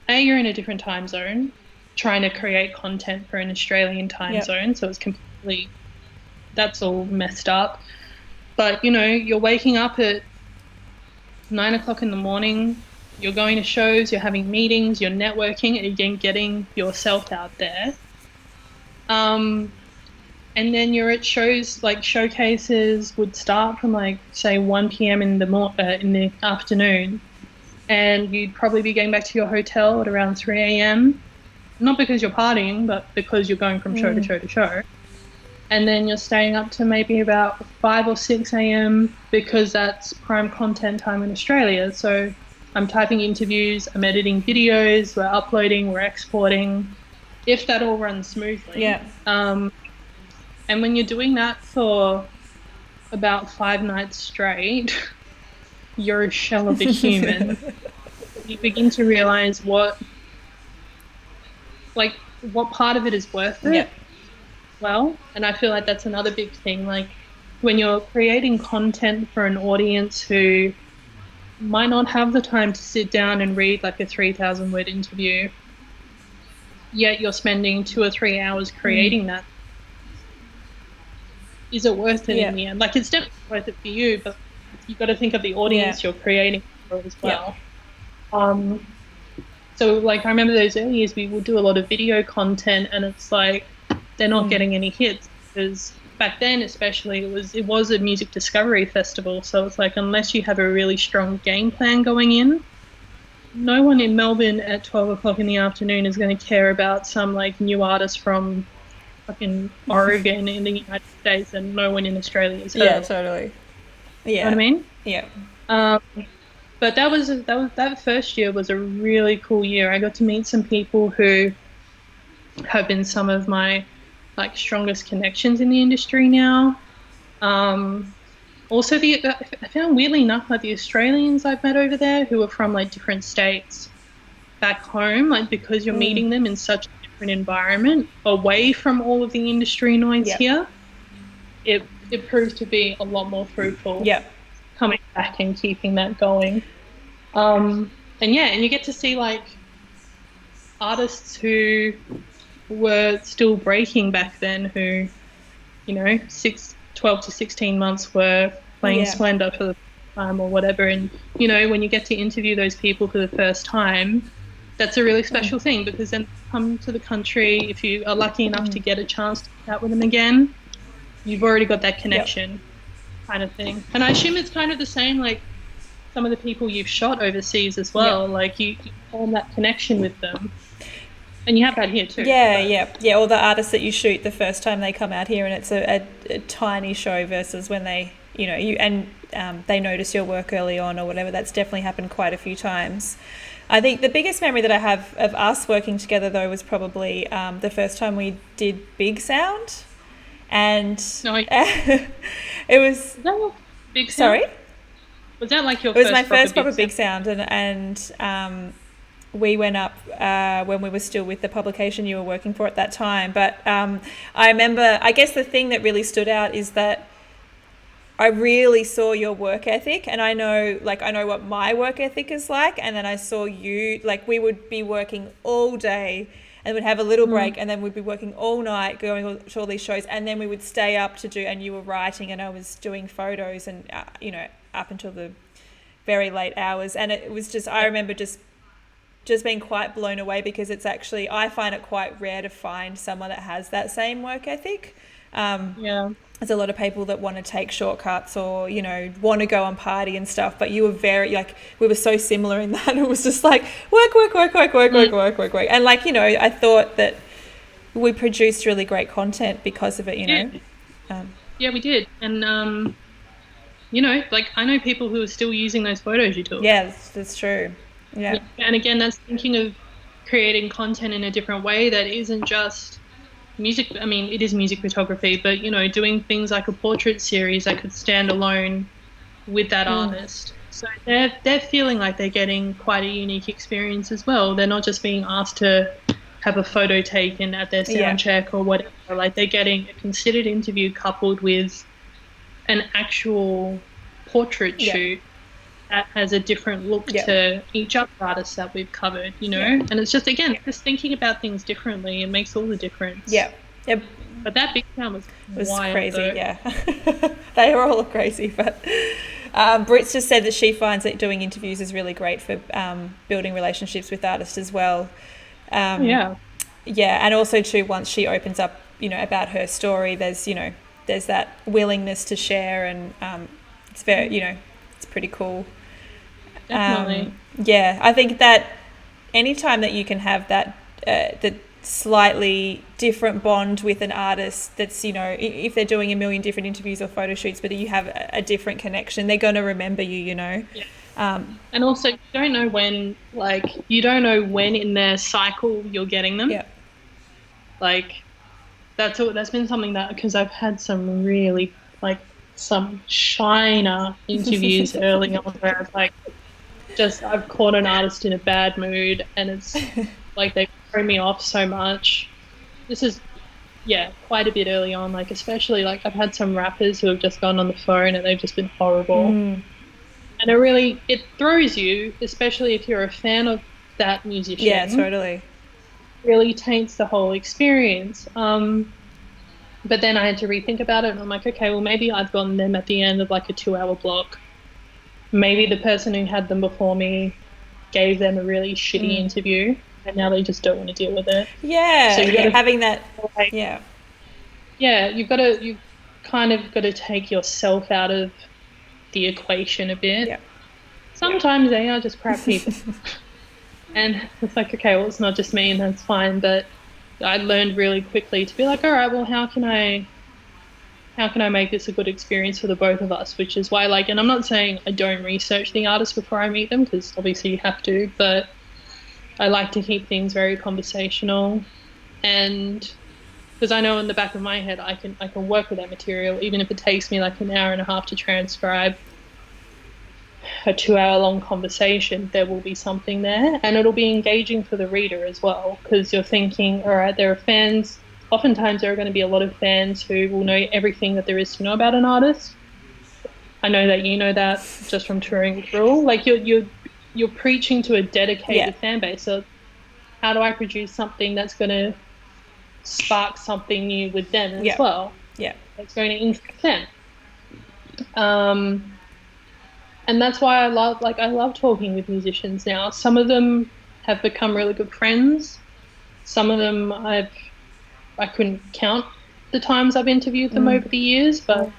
Speaker 2: in a different time zone trying to create content for an Australian time zone, so it's completely, that's all messed up. But you're waking up at 9 o'clock in the morning, you're going to shows, you're having meetings, you're networking, and again getting yourself out there. And then you're at shows, like showcases would start from like say 1 p.m. in the afternoon, and you'd probably be getting back to your hotel at around 3 a.m. Not because you're partying, but because you're going from show to show to show. And then you're staying up to maybe about 5 or 6 a.m. because that's prime content time in Australia. So I'm typing interviews, I'm editing videos, we're uploading, we're exporting, if that all runs smoothly.
Speaker 1: Yeah.
Speaker 2: And when you're doing that for about 5 nights straight, you're a shell of a human. You begin to realize what part of it is worth it. Well, and I feel like that's another big thing. Like when you're creating content for an audience who might not have the time to sit down and read like a 3,000 word interview, yet you're spending 2 or 3 hours creating that. Is it worth it in the end? Like it's definitely worth it for you, but you've got to think of the audience you're creating for as well. So like I remember those early years we would do a lot of video content and it's like they're not getting any hits. because back then especially it was a music discovery festival. So it's like unless you have a really strong game plan going in, no one in Melbourne at 12 o'clock in the afternoon is going to care about some like new artist from fucking Oregon in the United States and no one in Australia has heard
Speaker 1: Yeah,
Speaker 2: of.
Speaker 1: totally.
Speaker 2: You know what I
Speaker 1: Yeah.
Speaker 2: mean?
Speaker 1: Yeah.
Speaker 2: Um, but that first year was a really cool year. I got to meet some people who have been some of my like strongest connections in the industry now. Um, Also, I found weirdly enough, like the Australians I've met over there who are from like different states back home, like because you're
Speaker 1: Mm.
Speaker 2: meeting them in such a different environment, away from all of the industry noise
Speaker 1: Yep.
Speaker 2: here, it proved to be a lot more fruitful
Speaker 1: Yep.
Speaker 2: coming back and keeping that going. And yeah, and you get to see like artists who were still breaking back then, who 12 to 16 months were playing
Speaker 1: Yeah.
Speaker 2: Splendor for the first time or whatever. And, when you get to interview those people for the first time, that's a really
Speaker 1: Mm.
Speaker 2: special thing because then they come to the country. If you are lucky enough to get a chance to chat with them again, you've already got that
Speaker 1: Yep.
Speaker 2: connection kind of thing. And I assume it's kind of the same, like some of the people you've shot overseas as
Speaker 1: Yep.
Speaker 2: well. Like you form that connection with them. And you have that here too.
Speaker 1: Yeah,
Speaker 2: But
Speaker 1: yeah, yeah. All the artists that you shoot the first time they come out here, and it's a tiny show versus when they, they notice your work early on or whatever. That's definitely happened quite a few times. I think the biggest memory that I have of us working together though was probably the first time we did Big Sound, and
Speaker 2: no,
Speaker 1: it was
Speaker 2: was that your big sound?
Speaker 1: sorry.
Speaker 2: Was that like your
Speaker 1: It was my
Speaker 2: first proper
Speaker 1: first
Speaker 2: big
Speaker 1: proper
Speaker 2: sound?
Speaker 1: Big Sound, and we went up when we were still with the publication you were working for at that time. But I remember, I guess the thing that really stood out is that I really saw your work ethic, and I know what my work ethic is like, and then I saw you, like we would be working all day and we'd have a little break,
Speaker 2: Mm.
Speaker 1: and then we'd be working all night going to all these shows, and then we would stay up to do, and you were writing and I was doing photos, and up until the very late hours, and it was just, I remember just being quite blown away, because it's actually, I find it quite rare to find someone that has that same work ethic.
Speaker 2: Yeah.
Speaker 1: There's a lot of people that want to take shortcuts or, want to go and party and stuff, but you were we were so similar in that. It was just like work, work, work, work, work, work,
Speaker 2: Mm.
Speaker 1: work, work, work. And I thought that we produced really great content because of it.
Speaker 2: Yeah.
Speaker 1: Um,
Speaker 2: Yeah, we did. And like I know people who are still using those photos you took.
Speaker 1: yeah, that's true.
Speaker 2: Yeah.
Speaker 1: Yeah.
Speaker 2: And again, that's thinking of creating content in a different way that isn't just music. I mean, it is music photography, but doing things like a portrait series that could stand alone with that
Speaker 1: Mm.
Speaker 2: artist. So they're feeling like they're getting quite a unique experience as well. They're not just being asked to have a photo taken at their
Speaker 1: Yeah.
Speaker 2: sound check or whatever. Like they're getting a considered interview coupled with an actual portrait
Speaker 1: Yeah.
Speaker 2: shoot that has a different look
Speaker 1: Yeah.
Speaker 2: to each other artist that we've covered,
Speaker 1: Yeah.
Speaker 2: And it's just, again, just thinking about things differently. It makes all the difference.
Speaker 1: Yeah. It
Speaker 2: But that big town was wild,
Speaker 1: crazy,
Speaker 2: though.
Speaker 1: yeah. They were all crazy, but Brit's just said that she finds that doing interviews is really great for building relationships with artists as well.
Speaker 2: Yeah.
Speaker 1: Yeah, and also too, once she opens up, about her story, there's that willingness to share, and it's very, it's pretty cool.
Speaker 2: Definitely.
Speaker 1: Yeah, I think that anytime that you can have that the slightly different bond with an artist, that's if they're doing a million different interviews or photo shoots, but you have a different connection, they're going to remember you.
Speaker 2: Yeah. And also, you don't know when in their cycle you're getting them.
Speaker 1: Yeah.
Speaker 2: Like, that's been something that, because I've had some really, some shiner interviews early on where I've caught an artist in a bad mood, and it's like they've thrown me off so much. This is, quite a bit early on, especially I've had some rappers who have just gone on the phone and they've just been horrible.
Speaker 1: Mm.
Speaker 2: And it throws you, especially if you're a fan of that musician.
Speaker 1: Yeah, totally.
Speaker 2: Really taints the whole experience. But then I had to rethink about it, and I'm like, okay, well, maybe I've gotten them at the end of a 2-hour block. Maybe the person who had them before me gave them a really shitty interview, and now they just don't want to deal with it.
Speaker 1: Yeah,
Speaker 2: So you gotta
Speaker 1: having that. Yeah.
Speaker 2: yeah, you've kind of got to take yourself out of the equation a bit.
Speaker 1: Yeah.
Speaker 2: Sometimes they are just crap people. And it's like, okay, well, it's not just me and that's fine. But I learned really quickly to be like, all right, well, how can I make this a good experience for the both of us? Which is why, like, and I'm not saying I don't research the artists before I meet them, because obviously you have to, but I like to keep things very conversational. And because I know in the back of my head I can work with that material, even if it takes me like an hour and a half to transcribe a 2 hour long conversation, there will be something there, and it'll be engaging for the reader as well, because you're thinking, all right, there are fans. Oftentimes, there are going to be a lot of fans who will know everything that there is to know about an artist. I know that you know that just from touring with Rule. Like you're preaching to a
Speaker 1: Yeah.
Speaker 2: dedicated fan base. So how do I produce something that's going to spark something new with them as
Speaker 1: Yeah.
Speaker 2: well?
Speaker 1: Yeah.
Speaker 2: That's going to interest them. Um, and that's why I love talking with musicians now. Some of them have become really good friends. Some of them I couldn't count the times I've interviewed them over the years, but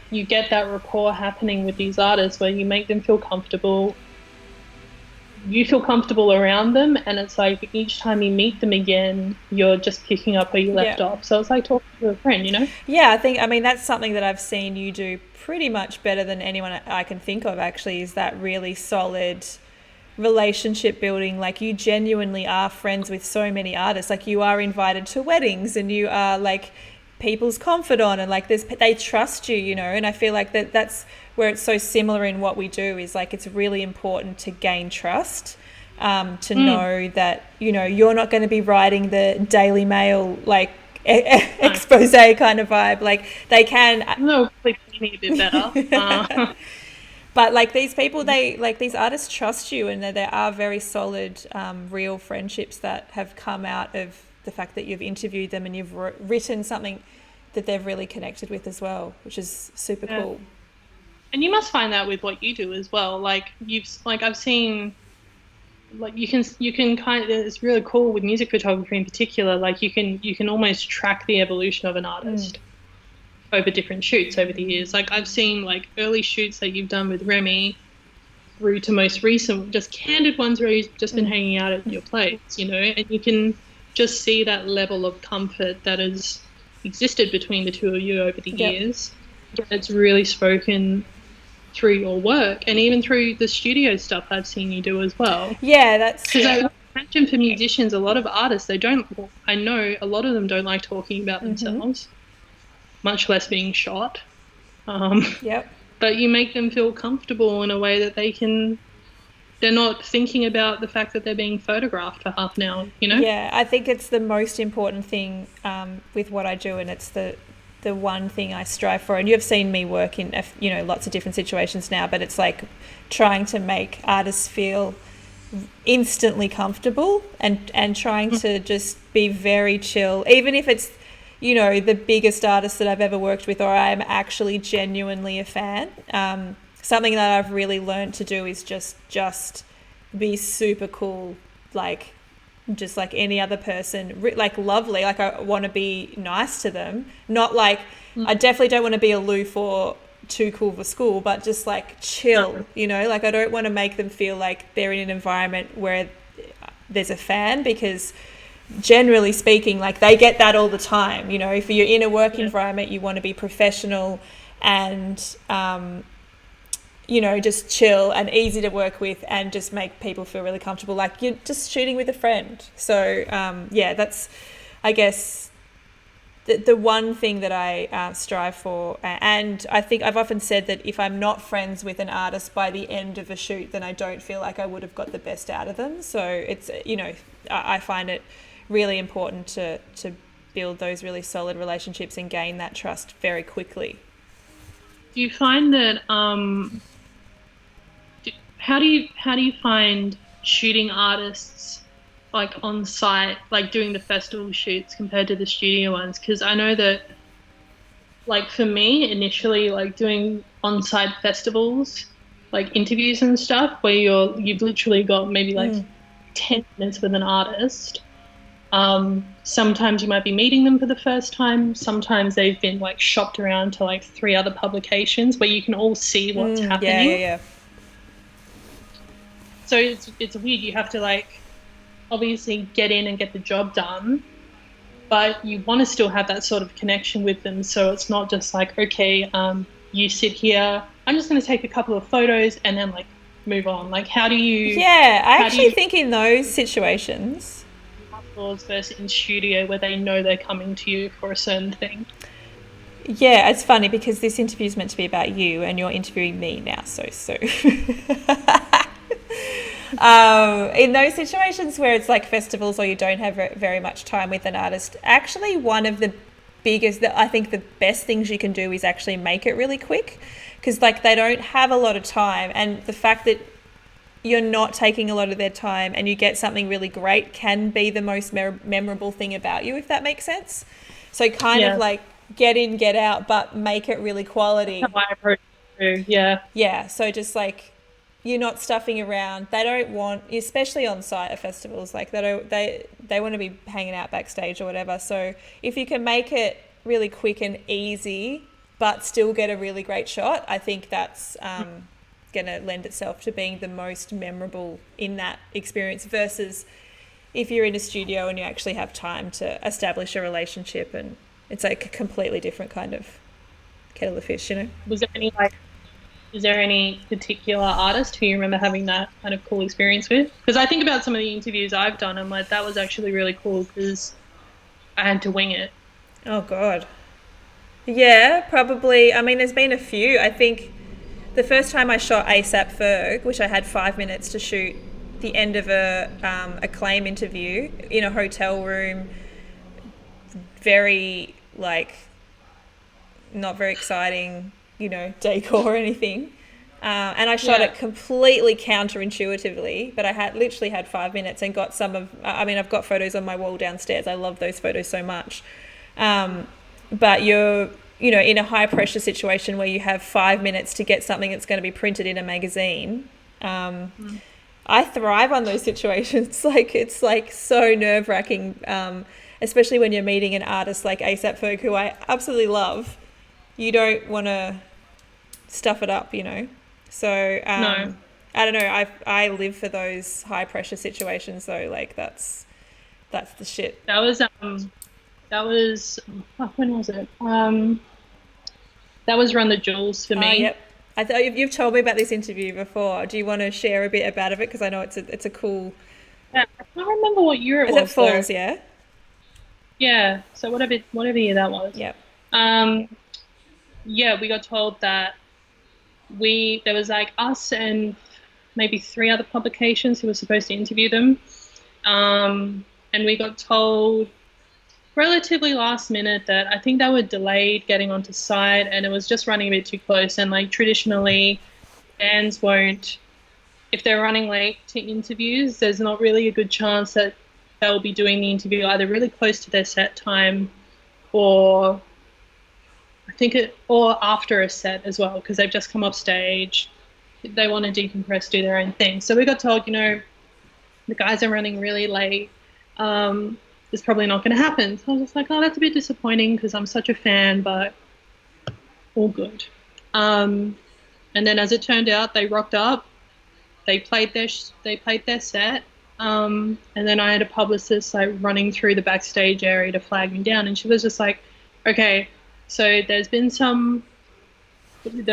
Speaker 2: you get that rapport happening with these artists where you make them feel comfortable. You feel comfortable around them, and it's like each time you meet them again, you're just picking up where you
Speaker 1: Yeah.
Speaker 2: left off. So it's like talking to a friend, you know?
Speaker 1: Yeah, I mean, that's something that I've seen you do pretty much better than anyone I can think of, actually, is that really solid relationship building. Like, you genuinely are friends with so many artists. Like, you are invited to weddings and you are like people's confidant, and like they trust you, and I feel like that's where it's so similar in what we do, is like it's really important to gain trust. To know that you're not going to be writing the Daily Mail like expose kind of vibe. Like they can,
Speaker 2: No, please me a bit better.
Speaker 1: but like these people, they like these artists trust you, and there are very solid, real friendships that have come out of the fact that you've interviewed them and you've written something that they've really connected with as well, which is super
Speaker 2: Yeah.
Speaker 1: cool.
Speaker 2: And you must find that with what you do as well. Like I've seen, like you can kind of, it's really cool with music photography in particular. Like you can almost track the evolution of an artist over different shoots over the years. Like I've seen like early shoots that you've done with Remy through to most recent, just candid ones where you've just been hanging out at your place, and you can just see that level of comfort that has existed between the two of you over the
Speaker 1: Yep.
Speaker 2: years. It's really spoken through your work and even through the studio stuff I've seen you do as well.
Speaker 1: Yeah, that's
Speaker 2: Because I imagine for musicians, a lot of artists, they don't, I know a lot of them don't like talking about themselves, much less being shot. Um,
Speaker 1: yep.
Speaker 2: but you make them feel comfortable in a way that they're not thinking about the fact that they're being photographed for half an hour.
Speaker 1: Yeah, I think it's the most important thing, with what I do, and it's the one thing I strive for. And you've seen me work in lots of different situations now, but it's like trying to make artists feel instantly comfortable, and trying to just be very chill, even if it's the biggest artist that I've ever worked with, or I'm actually genuinely a fan. Something that I've really learned to do is just be super cool, like just like any other person, like lovely. Like I want to be nice to them, not like I definitely don't want to be aloof or too cool for school, but just like chill. Like I don't want to make them feel like they're in an environment where there's a fan, because generally speaking, like they get that all the time. If you're in a work environment, you want to be professional and just chill and easy to work with, and just make people feel really comfortable, like you're just shooting with a friend. So that's, I guess, the one thing that I strive for. And I think I've often said that if I'm not friends with an artist by the end of a shoot, then I don't feel like I would have got the best out of them. So it's, I find it really important to build those really solid relationships and gain that trust very quickly.
Speaker 2: Do you find that how do you find shooting artists like on site, like doing the festival shoots compared to the studio ones? Because I know that, like for me initially, like doing on-site festivals, like interviews and stuff, where you've literally got maybe like 10 minutes with an artist. Sometimes you might be meeting them for the first time. Sometimes they've been like shopped around to like three other publications where you can all see what's
Speaker 1: Yeah, yeah,
Speaker 2: happening.
Speaker 1: yeah.
Speaker 2: So it's weird. You have to like obviously get in and get the job done, but you want to still have that sort of connection with them. So it's not just like, okay, you sit here. I'm just going to take a couple of photos and then like move on. Like,
Speaker 1: Yeah, I
Speaker 2: how do
Speaker 1: actually
Speaker 2: you
Speaker 1: think in those situations,
Speaker 2: outdoors versus in studio where they know they're coming to you for a certain thing?
Speaker 1: yeah, it's funny because this interview is meant to be about you and you're interviewing me now. So, in those situations where it's like festivals or you don't have very much time with an artist, actually one of the biggest, I think the best things you can do is actually make it really quick because like they don't have a lot of time, and the fact that you're not taking a lot of their time and you get something really great can be the most memorable thing about you, if that makes sense. So kind of
Speaker 2: Yeah,
Speaker 1: like get in, get out, but make it really
Speaker 2: that's how
Speaker 1: quality.
Speaker 2: I approach it too. Yeah,
Speaker 1: Yeah, so just like you're not stuffing around. They don't want, especially on site at festivals, like they want to be hanging out backstage or whatever. So if you can make it really quick and easy, but still get a really great shot, I think that's going to lend itself to being the most memorable in that experience versus if you're in a studio and you actually have time to establish a relationship, and it's like a completely different kind of kettle of fish, you know?
Speaker 2: was there any like is there any particular artist who you remember having that kind of cool experience with? Because I think about some of the interviews I've done, I'm like, that was actually really cool because I had to wing it.
Speaker 1: Oh, God. Yeah, probably. I mean, there's been a few. I think the first time I shot ASAP Ferg, which I had 5 minutes to shoot the end of a claim interview in a hotel room, very like not very exciting, decor or anything. And I shot
Speaker 2: Yeah.
Speaker 1: it completely counterintuitively, but I had literally had 5 minutes and got some of. I mean, I've got photos on my wall downstairs. I love those photos so much. Um, but you're, in a high pressure situation where you have 5 minutes to get something that's going to be printed in a magazine.
Speaker 2: Mm.
Speaker 1: I thrive on those situations. Like it's like so nerve wracking, especially when you're meeting an artist like ASAP Ferg, who I absolutely love. You don't want to stuff it up. So
Speaker 2: No,
Speaker 1: I don't know. I live for those high pressure situations though. Like that's the shit.
Speaker 2: that was that was when was it? That was Run the Jewels for me.
Speaker 1: Yep. I thought you've told me about this interview before. Do you want to share a bit about it? Because I know it's a cool.
Speaker 2: Yeah, I can't remember what year it
Speaker 1: Is it
Speaker 2: was though.
Speaker 1: Falls? Yeah.
Speaker 2: Yeah, so whatever year that was.
Speaker 1: Yep.
Speaker 2: Um, yeah, we got told that we there was like us and maybe three other publications who were supposed to interview them. And we got told relatively last minute that I think they were delayed getting onto site and it was just running a bit too close. And like traditionally, bands won't, if they're running late to interviews, there's not really a good chance that they'll be doing the interview either really close to their set time or or after a set as well, because they've just come off stage. They want to decompress, do their own thing. So we got told, the guys are running really late. It's probably not going to happen. So I was just like, oh, that's a bit disappointing because I'm such a fan, but all good. Um, and then as it turned out, they rocked up. They played their set. And then I had a publicist like running through the backstage area to flag me down, and she was just like, "Okay, so there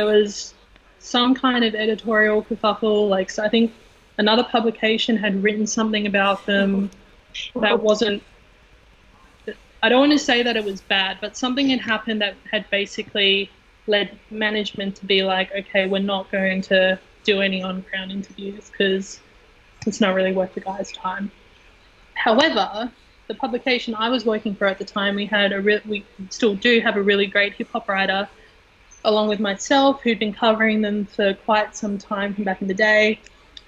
Speaker 2: was some kind of editorial kerfuffle. Like, so I think another publication had written something about them that wasn't. I don't want to say that it was bad, but something had happened that had basically led management to be like, okay, we're not going to do any on-ground interviews because it's not really worth the guy's time. However, the publication I was working for at the time, we still do have a really great hip hop writer, along with myself, who'd been covering them for quite some time from back in the day.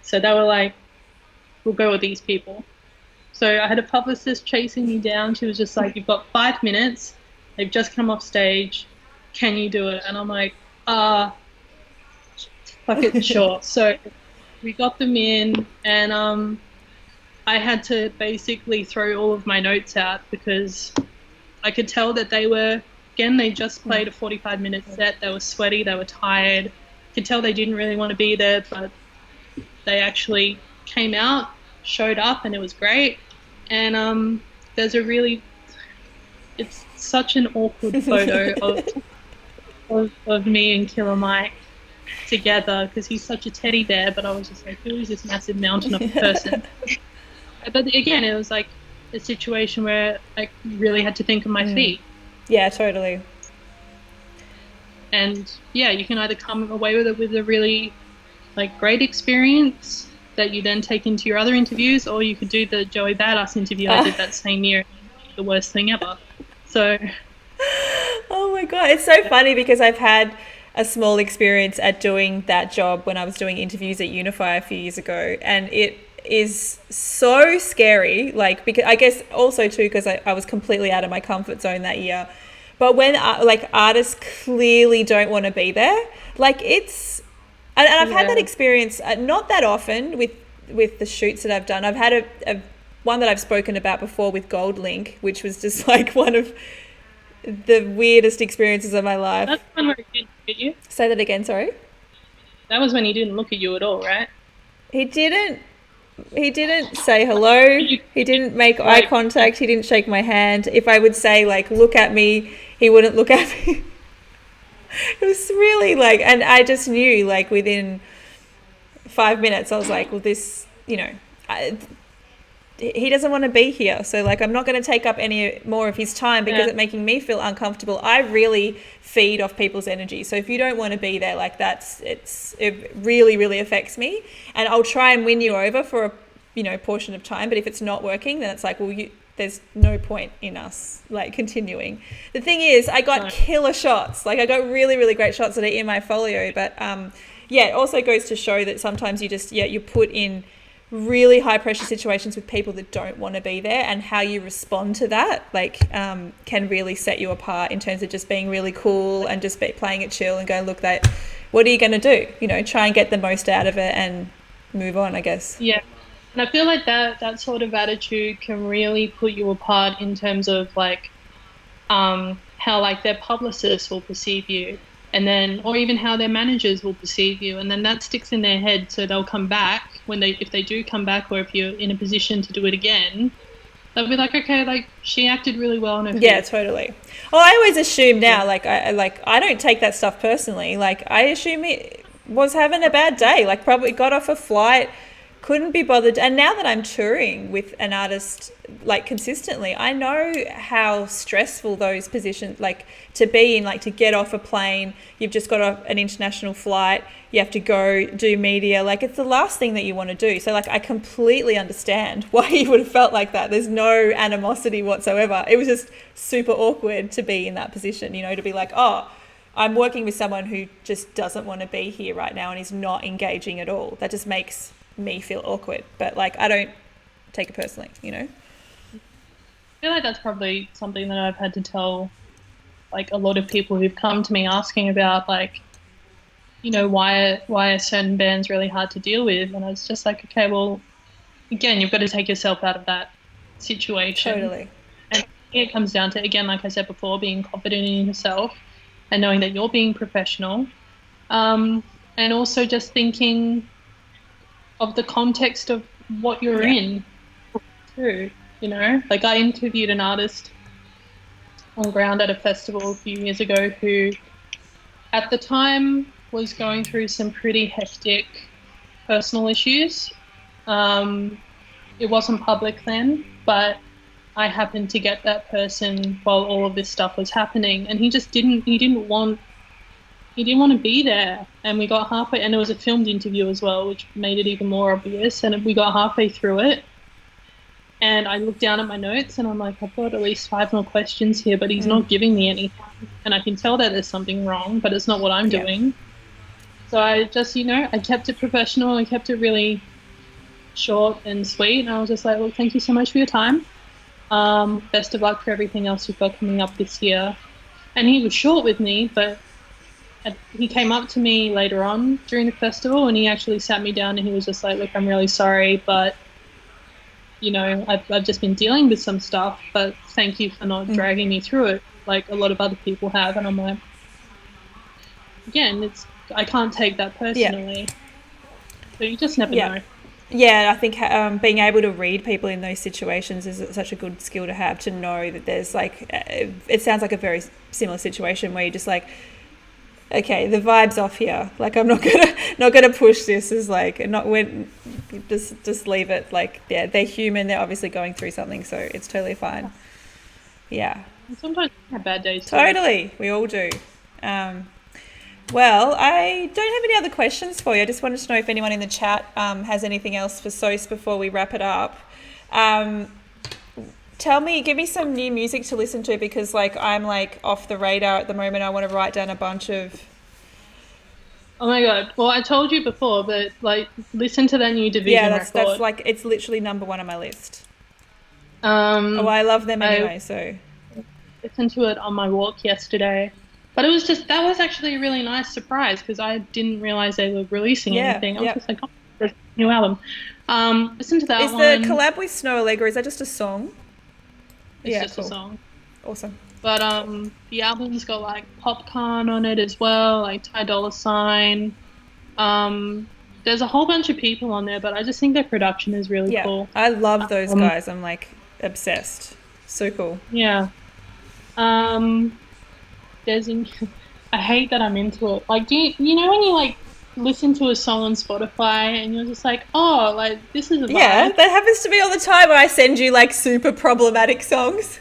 Speaker 2: So they were like, we'll go with these people. So I had a publicist chasing me down. She was just like, you've got 5 minutes. They've just come off stage. Can you do it? And I'm like, fuck it, sure. So we got them in, and I had to basically throw all of my notes out because I could tell that they just played a 45-minute set. They were sweaty, they were tired. Could tell they didn't really want to be there, but they actually came out, showed up, and it was great. And there's it's such an awkward photo of me and Killer Mike together because he's such a teddy bear, but I was just like, who is this massive mountain of a person? But again, it was like a situation where I really had to think on my feet.
Speaker 1: Yeah, totally.
Speaker 2: And yeah, you can either come away with it with a really like great experience that you then take into your other interviews, or you could do the Joey Badass interview I did that same year, the worst thing ever. So
Speaker 1: oh my God, it's so funny because I've had a small experience at doing that job when I was doing interviews at Unify a few years ago, and it is so scary, like, because I guess also too because I was completely out of my comfort zone that year. But when like artists clearly don't want to be there, like it's and I've had that experience not that often with the shoots that I've done. I've had a one that I've spoken about before with Gold Link, which was just like one of the weirdest experiences of my life.
Speaker 2: That's one where he didn't look at you.
Speaker 1: Say that again, sorry.
Speaker 2: That was when he didn't look at you at all, right?
Speaker 1: He didn't say hello. He didn't make eye contact. He didn't shake my hand. If I would say like, look at me, he wouldn't look at me. It was really like, and I just knew like within 5 minutes, I was like, well, this, he doesn't want to be here. So like, I'm not going to take up any more of his time because it's making me feel uncomfortable. I really feed off people's energy. So if you don't want to be there, like it really, really affects me. And I'll try and win you over for a, portion of time. But if it's not working, then it's like, well, there's no point in us like continuing. The thing is, I got killer shots. Like I got really, really great shots that are in my folio. But it also goes to show that sometimes you put in really high pressure situations with people that don't want to be there, and how you respond to that can really set you apart in terms of just being really cool and just playing it chill and going, look, what are you going to do? Try and get the most out of it and move on, I guess.
Speaker 2: Yeah. And I feel like that sort of attitude can really put you apart in terms of like how like their publicists will perceive you, and then or even how their managers will perceive you, and then that sticks in their head, so they'll come back if they do come back, or if you're in a position to do it again, they'll be like, okay, like she acted really well on her feet.
Speaker 1: Yeah, totally. Well, I always assume now, I don't take that stuff personally. Like I assume he was having a bad day, like probably got off a flight, couldn't be bothered. And now that I'm touring with an artist like consistently, I know how stressful those positions like to be in, like to get off a plane, you've just got an international flight, you have to go do media, like it's the last thing that you want to do. So like I completely understand why you would have felt like that. There's no animosity whatsoever. It was just super awkward to be in that position, to be like, oh, I'm working with someone who just doesn't want to be here right now and is not engaging at all. That just makes me feel awkward, but like I don't take it personally. I
Speaker 2: feel like that's probably something that I've had to tell like a lot of people who've come to me asking about like, why are certain bands really hard to deal with, and it's just like, okay, well, again, you've got to take yourself out of that situation.
Speaker 1: Totally.
Speaker 2: And it comes down to, again, like I said before, being confident in yourself and knowing that you're being professional, and also just thinking of the context of what you're in too, like I interviewed an artist on ground at a festival a few years ago who at the time was going through some pretty hectic personal issues. It wasn't public then, but I happened to get that person while all of this stuff was happening, and he didn't want to be there. And we got halfway, and it was a filmed interview as well, which made it even more obvious. And we got halfway through it, and I looked down at my notes and I'm like, I've got at least 5 more questions here, but he's not giving me anything. And I can tell that there's something wrong, but it's not what I'm doing. So I just, I kept it professional and kept it really short and sweet. And I was just like, well, thank you so much for your time. Best of luck for everything else you've got coming up this year. And he was short with me, but he came up to me later on during the festival and he actually sat me down and he was just like, look, I'm really sorry, but I've just been dealing with some stuff, but thank you for not dragging me through it like a lot of other people have. And I'm like, again, I can't take that
Speaker 1: Yeah.
Speaker 2: personally. So you just never
Speaker 1: Yeah.
Speaker 2: know.
Speaker 1: Yeah, I think being able to read people in those situations is such a good skill to have, to know that there's like, it sounds like a very similar situation where you're just like, okay, the vibe's off here. Like, I'm not gonna push this. Is like, not when, just leave it. Like, yeah, they're human. They're obviously going through something, so it's totally fine. Yeah,
Speaker 2: And sometimes I have bad days too.
Speaker 1: totally. We all do. Well, I don't have any other questions for you. I just wanted to know if anyone in the chat has anything else for Sose before we wrap it up. Um, give me some new music to listen to, because like I'm like off the radar at the moment. I want to write down a bunch of.
Speaker 2: Oh my God. Well, I told you before, but like listen to that new
Speaker 1: Yeah,
Speaker 2: Division
Speaker 1: that's
Speaker 2: record.
Speaker 1: like, it's literally number one on my list. Oh,
Speaker 2: Um,
Speaker 1: I love them
Speaker 2: I
Speaker 1: anyway. So
Speaker 2: listened to it on my walk yesterday. But that was actually a really nice surprise because I didn't realize they were releasing
Speaker 1: yeah,
Speaker 2: anything. I was
Speaker 1: yeah.
Speaker 2: just like, oh, there's a new album. Listen to that
Speaker 1: Is the
Speaker 2: one.
Speaker 1: collab with Snow Allegra, is that just a song?
Speaker 2: It's
Speaker 1: Yeah,
Speaker 2: just a
Speaker 1: cool,
Speaker 2: song.
Speaker 1: awesome.
Speaker 2: But the album's got like Popcorn on it as well, like Ty Dolla Sign. There's a whole bunch of people on there, but I just think their production is really
Speaker 1: Yeah,
Speaker 2: cool.
Speaker 1: I love those
Speaker 2: Um,
Speaker 1: guys. I'm like obsessed. So cool.
Speaker 2: yeah. Um, there's in, I hate that I'm into it. Like, you know when you like listen to a song on Spotify and you're just like, oh, like this is a
Speaker 1: Yeah,
Speaker 2: vibe.
Speaker 1: that happens to me all the time where I send you like super problematic songs.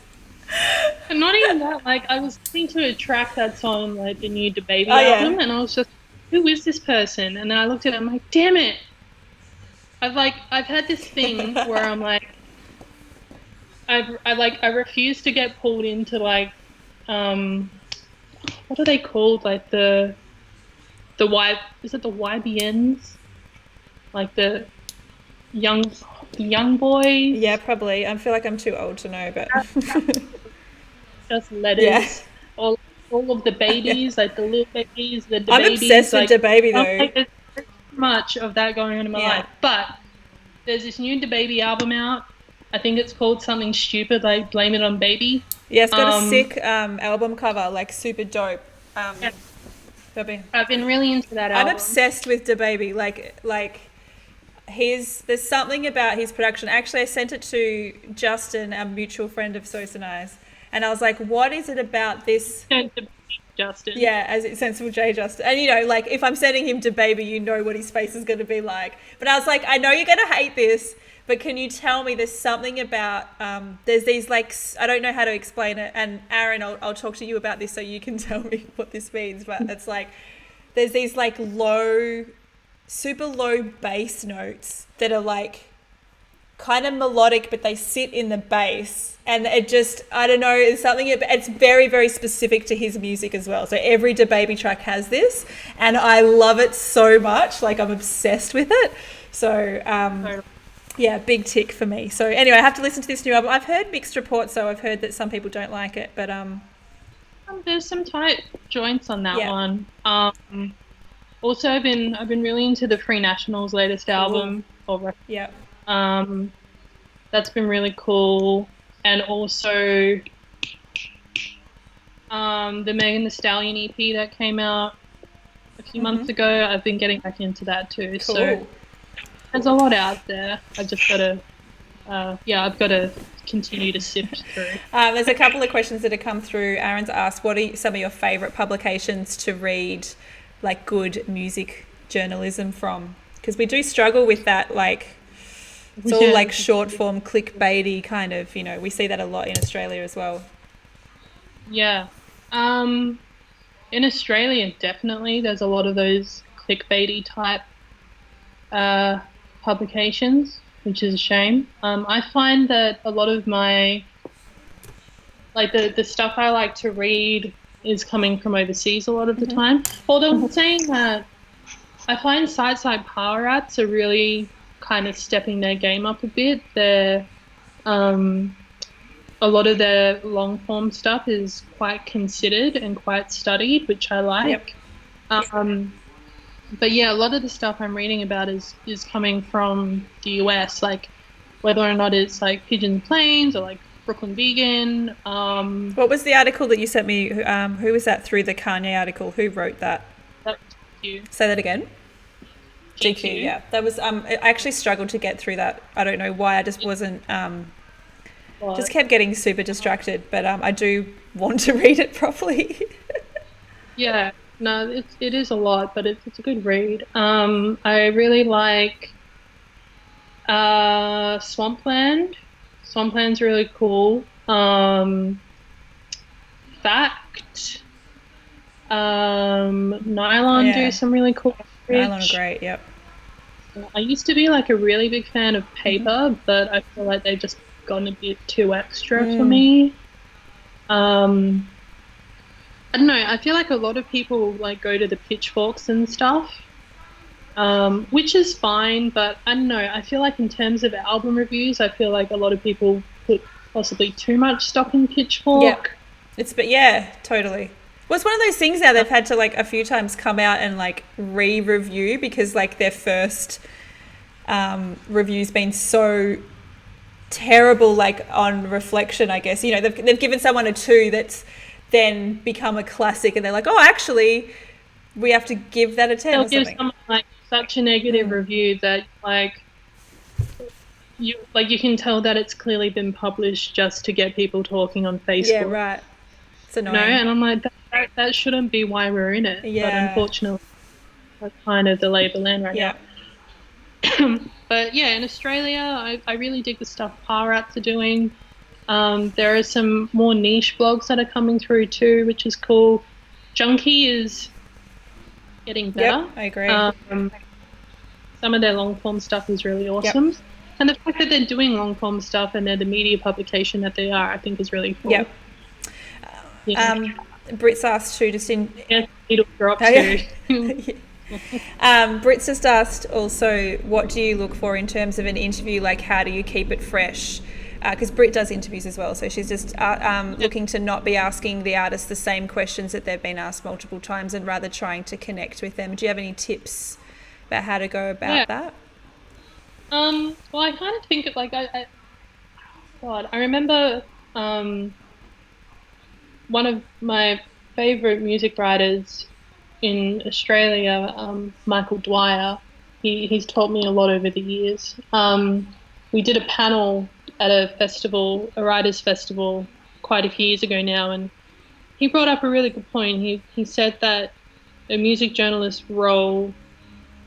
Speaker 2: And not even that, like I was listening to a track that's on like the new DaBaby
Speaker 1: Oh yeah.
Speaker 2: album, and I was just, who is this person? And then I looked at it, I'm like, damn it. I've had this thing where I'm like, I refuse to get pulled into like, um, what are they called? Like is it the YBNs? Like young, the young
Speaker 1: Yeah,
Speaker 2: boys,
Speaker 1: probably. I feel like I'm too old to know, but
Speaker 2: just
Speaker 1: yeah.
Speaker 2: letters, all of the
Speaker 1: Yeah.
Speaker 2: babies, like the little babies, the
Speaker 1: I'm
Speaker 2: babies,
Speaker 1: obsessed with
Speaker 2: like,
Speaker 1: DaBaby
Speaker 2: I'm
Speaker 1: though.
Speaker 2: like, there's so much of that going on in my
Speaker 1: Yeah.
Speaker 2: life. But there's this new DaBaby album out. I think it's called something stupid, like Blame It on Baby.
Speaker 1: Yeah, it's got a
Speaker 2: Um,
Speaker 1: sick album cover, like super dope.
Speaker 2: yeah,
Speaker 1: DaBaby.
Speaker 2: I've been really into that
Speaker 1: I'm
Speaker 2: album.
Speaker 1: obsessed with DaBaby. Like there's something about his production. Actually, I sent it to Justin, our mutual friend of Sose and I's, and I was like, what is it about this?
Speaker 2: Justin.
Speaker 1: Yeah, as it's Sensible J Justin. And like if I'm sending him to Baby, you know what his face is going to be like. But I was like, I know you're going to hate this, but can you tell me, there's something about, there's these like, I don't know how to explain it. And Aaron, I'll talk to you about this so you can tell me what this means. But it's like, there's these like super low bass notes that are like kind of melodic, but they sit in the bass, and it just, I don't know, it's something, it's very, very specific to his music as well. So every DaBaby track has this, and I love it so much. Like, I'm obsessed with it. So yeah, big tick for me. So anyway, I have to listen to this new album. I've heard mixed reports, so I've heard that some people don't like it, but
Speaker 2: There's some tight joints on that
Speaker 1: yeah.
Speaker 2: one. Also, I've been really into the Free Nationals' latest album.
Speaker 1: Yeah.
Speaker 2: That's been really cool. And also, the Megan Thee Stallion EP that came out a few months ago. I've been getting back into that too.
Speaker 1: Cool.
Speaker 2: So there's a lot out there. I've just got to, I've got to continue to sift through.
Speaker 1: There's a couple of questions that have come through. Aaron's asked, what are some of your favourite publications to read, like, good music journalism from? Because we do struggle with that, like, it's all like short form clickbaity kind of, we see that a lot in Australia as well.
Speaker 2: Yeah. In Australia, definitely, there's a lot of those clickbaity type publications, which is a shame. I find that a lot of my, like the stuff I like to read is coming from overseas a lot of the time. Although I'm saying that, I find sites like Power Rats are really kind of stepping their game up a bit. They're, a lot of their long form stuff is quite considered and quite studied, which I like. Yep. But yeah, a lot of the stuff I'm reading about is coming from the US. Like, whether or not it's like Pigeon Plains or like Brooklyn Vegan.
Speaker 1: What was the article that you sent me? Who was that through the Kanye article? Who wrote that?
Speaker 2: That was GQ.
Speaker 1: Say that again. GQ,
Speaker 2: GQ.
Speaker 1: yeah. That was I actually struggled to get through that. I don't know why. I just wasn't just
Speaker 2: But
Speaker 1: kept getting super distracted, but I do want to read it properly.
Speaker 2: yeah, no, it is a lot, but it's a good read. I really like Swampland. Swampland's really cool. Fact. Nylon do
Speaker 1: Yeah.
Speaker 2: some really cool
Speaker 1: Nylon are
Speaker 2: research.
Speaker 1: great, yep.
Speaker 2: I used to be like a really big fan of paper, but I feel like they've just gotten a bit too extra for me. Um, I don't know. I feel like a lot of people like go to the pitchforks and stuff, which is fine, but I don't know. I feel like in terms of album reviews, I feel like a lot of people put possibly too much stock in
Speaker 1: Yep.
Speaker 2: pitchfork.
Speaker 1: But yeah, totally. Well, it's one of those things now they've had to like a few times come out and like re-review because like their first review's been so terrible, like on reflection, I guess. You know, they've given someone a 2 that's then become a classic and they're like, oh, actually, we have to give that a 10
Speaker 2: They'll
Speaker 1: or
Speaker 2: give
Speaker 1: something.
Speaker 2: someone like such a negative review that you can tell that it's clearly been published just to get people talking on
Speaker 1: Yeah,
Speaker 2: Facebook.
Speaker 1: right. It's
Speaker 2: You know,
Speaker 1: annoying.
Speaker 2: and I'm like, that shouldn't be why we're in it. But
Speaker 1: Yeah.
Speaker 2: unfortunately, that's kind of the lay of the land right
Speaker 1: Yeah.
Speaker 2: now. But yeah, in Australia, I really dig the stuff Parats are doing. There are some more niche blogs that are coming through too, which is cool. Junkie is getting
Speaker 1: Yep,
Speaker 2: better.
Speaker 1: I agree.
Speaker 2: Um, some of their long form stuff is really
Speaker 1: Yep.
Speaker 2: awesome. And the fact that they're doing long form stuff and they're the media publication that they are, I think is really
Speaker 1: Yep.
Speaker 2: cool. Yeah.
Speaker 1: Brit's asked to just in.
Speaker 2: Yeah, needle drop
Speaker 1: Oh,
Speaker 2: too.
Speaker 1: yeah. Brit's just asked also, what do you look for in terms of an interview? Like, how do you keep it fresh? Because Brit does interviews as well, so she's just looking to not be asking the artists the same questions that they've been asked multiple times and rather trying to connect with them. Do you have any tips about how to go
Speaker 2: Yeah.
Speaker 1: about that?
Speaker 2: Well, I kind of think of like God, I remember one of my favorite music writers in Australia, Michael Dwyer. He's taught me a lot over the years. We did a panel at a festival, a writers' festival, quite a few years ago now, and he brought up a really good point. He said that a music journalist role